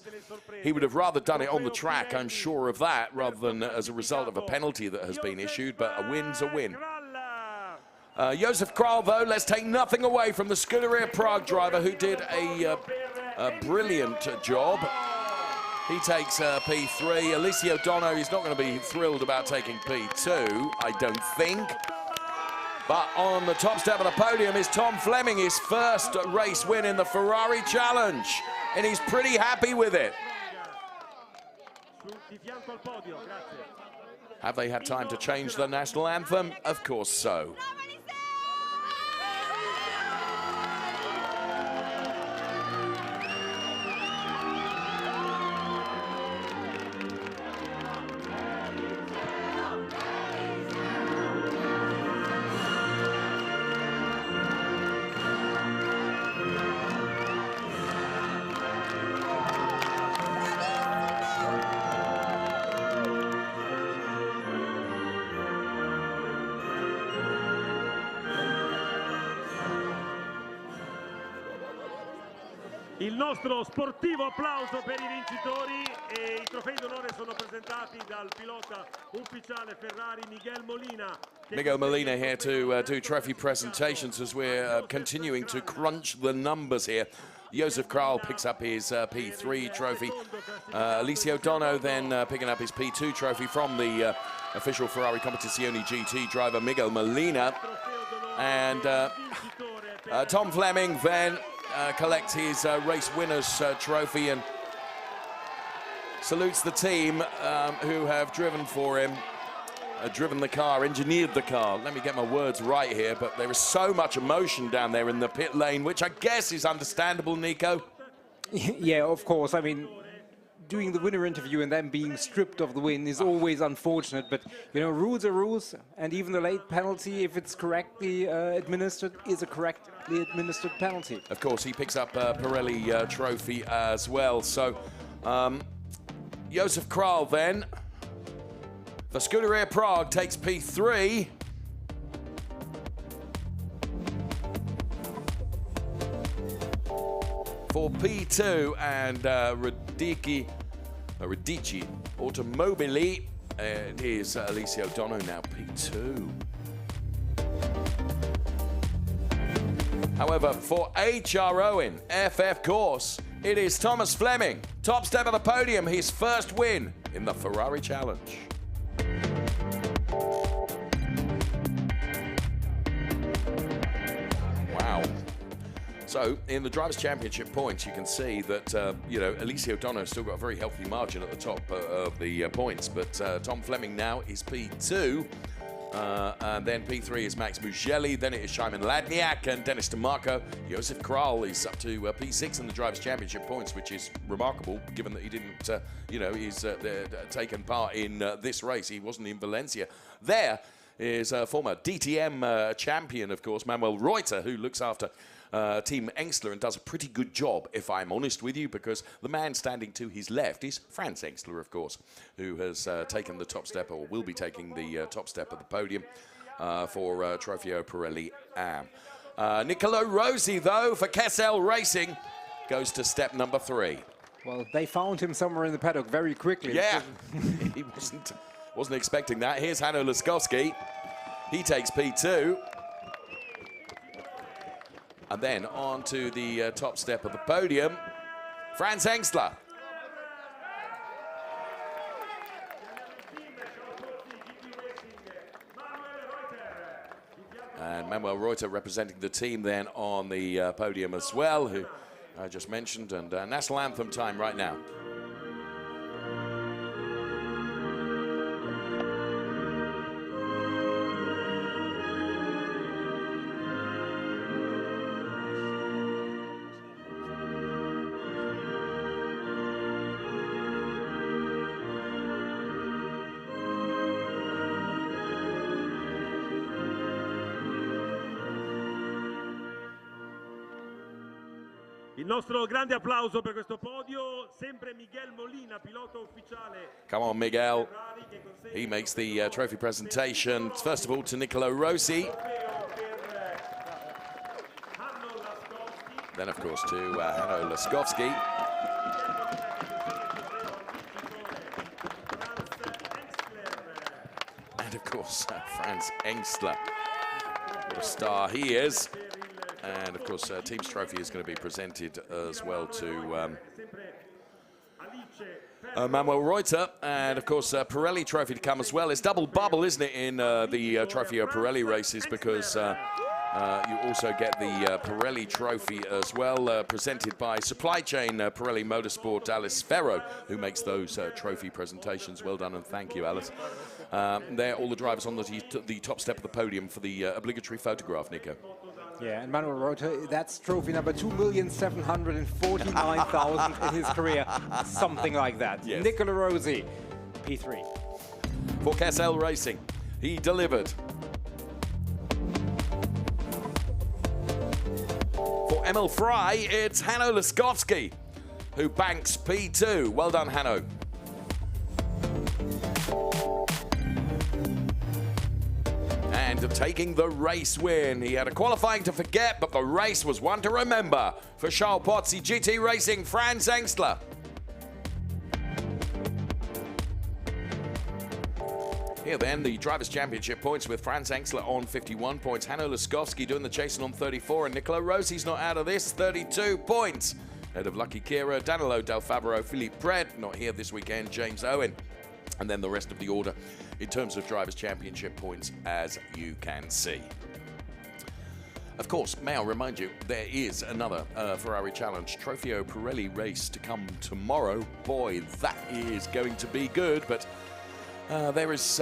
He would have rather done it on the track, I'm sure of that, rather than as a result of a penalty that has been issued, but a win's a win. Josef Kral, though, let's take nothing away from the Scuderia Prague driver, who did a brilliant job. He takes P3. Alessio Dono, he's not going to be thrilled about taking P2, I don't think. But on the top step of the podium is Tom Fleming, his first race win in the Ferrari Challenge. And he's pretty happy with it. Have they had time to change the national anthem? Of course so. Il nostro sportivo applauso per i vincitori, e i trofei d'onore sono presentati dal pilota ufficiale Ferrari Miguel Molina. Miguel Molina here to do trophy presentations as we're continuing to crunch the numbers here. Josef Kral picks up his P3 trophy. Alessio Dono then picking up his P2 trophy from the official Ferrari Competizione GT driver Miguel Molina. And Tom Fleming then collects his race winner's trophy and salutes the team who have driven for him, driven the car, engineered the car. Let me get my words right here, but there is so much emotion down there in the pit lane, which I guess is understandable, Nico. Yeah, of course. I mean, doing the winner interview and then being stripped of the win is always unfortunate, but you know, rules are rules, and even the late penalty, if it's correctly administered, is a correctly administered penalty. Of course, he picks up Pirelli trophy as well. So Josef Kral then for Scuderia Prague takes P3. For P2 and Radici Automobili, it is Alessio Dono now P2. However, for HR Owen, FF course, it is Thomas Fleming. Top step of the podium, his first win in the Ferrari Challenge. Wow. So, in the Drivers' Championship points, you can see that, you know, Alessio Dono has still got a very healthy margin at the top of the points, but Tom Fleming now is P2, and then P3 is Max Mugelli, then it is Szymon Ladniak and Dennis DeMarco. Josef Kral is up to P6 in the Drivers' Championship points, which is remarkable, given that he didn't, you know, he's taken part in this race. He wasn't in Valencia. There is former DTM champion, of course, Manuel Reuter, who looks after Team Engstler and does a pretty good job, if I'm honest with you, because the man standing to his left is Franz Engstler, of course, who has taken the top step, or will be taking the top step of the podium for Trofeo Pirelli AM. Nicolo Rossi, though, for Kessel Racing, goes to step number 3. Well, they found him somewhere in the paddock very quickly. Yeah, he wasn't expecting that. Here's Hanno Laskowski. He takes P2. And then on to the top step of the podium, Franz Engstler. And Manuel Reuter representing the team then on the podium as well, who I just mentioned, and national anthem time right now. Il nostro grande applauso per questo podio, sempre Miguel Molina, pilota ufficiale. Come on, Miguel. He makes the trophy presentation. First of all, to Nicolo Rossi. Then, of course, to Hanno Laskowski. And, of course, Franz Engstler. What a star he is. And, of course, Team's trophy is going to be presented as well to Manuel Reuter. And, of course, Pirelli trophy to come as well. It's double bubble, isn't it, in the Trofeo Pirelli races, because you also get the Pirelli trophy as well, presented by Supply Chain Pirelli Motorsport Alice Ferro, who makes those trophy presentations. Well done, and thank you, Alice. There, all the drivers on the top step of the podium for the obligatory photograph, Nico. Yeah, and Manuel Reuter, that's trophy number 2,749,000 in his career. Something like that. Yes. Nicolo Rossi, P3. For Kessel Racing, he delivered. For ML Fry, it's Hanno Laskowski, who banks P2. Well done, Hanno. And taking the race win. He had a qualifying to forget, but the race was one to remember. For Charles Pozzi GT Racing, Franz Engstler. Here then, the Drivers' Championship points with Franz Engstler on 51 points. Hanno Laskowski doing the chasing on 34, and Nicolo Rossi's not out of this, 32 points. Ahead of Lucky Kira, Danilo Del Favero, Philippe Pred, not here this weekend, James Owen. And then the rest of the order in terms of Drivers' Championship points, as you can see. Of course, may I remind you, there is another Ferrari Challenge Trofeo Pirelli race to come tomorrow. Boy, that is going to be good, but there is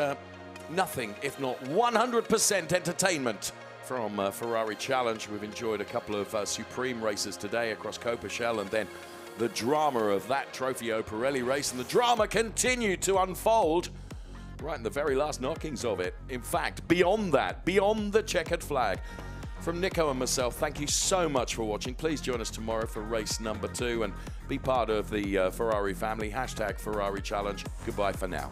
nothing, if not 100% entertainment from Ferrari Challenge. We've enjoyed a couple of Supreme races today across Copachel, and then the drama of that Trofeo Pirelli race, and the drama continued to unfold right in the very last knockings of it. In fact, beyond that, beyond the checkered flag. From Nico and myself, thank you so much for watching. Please join us tomorrow for race number 2 and be part of the Ferrari family. #Ferrari Challenge. Goodbye for now.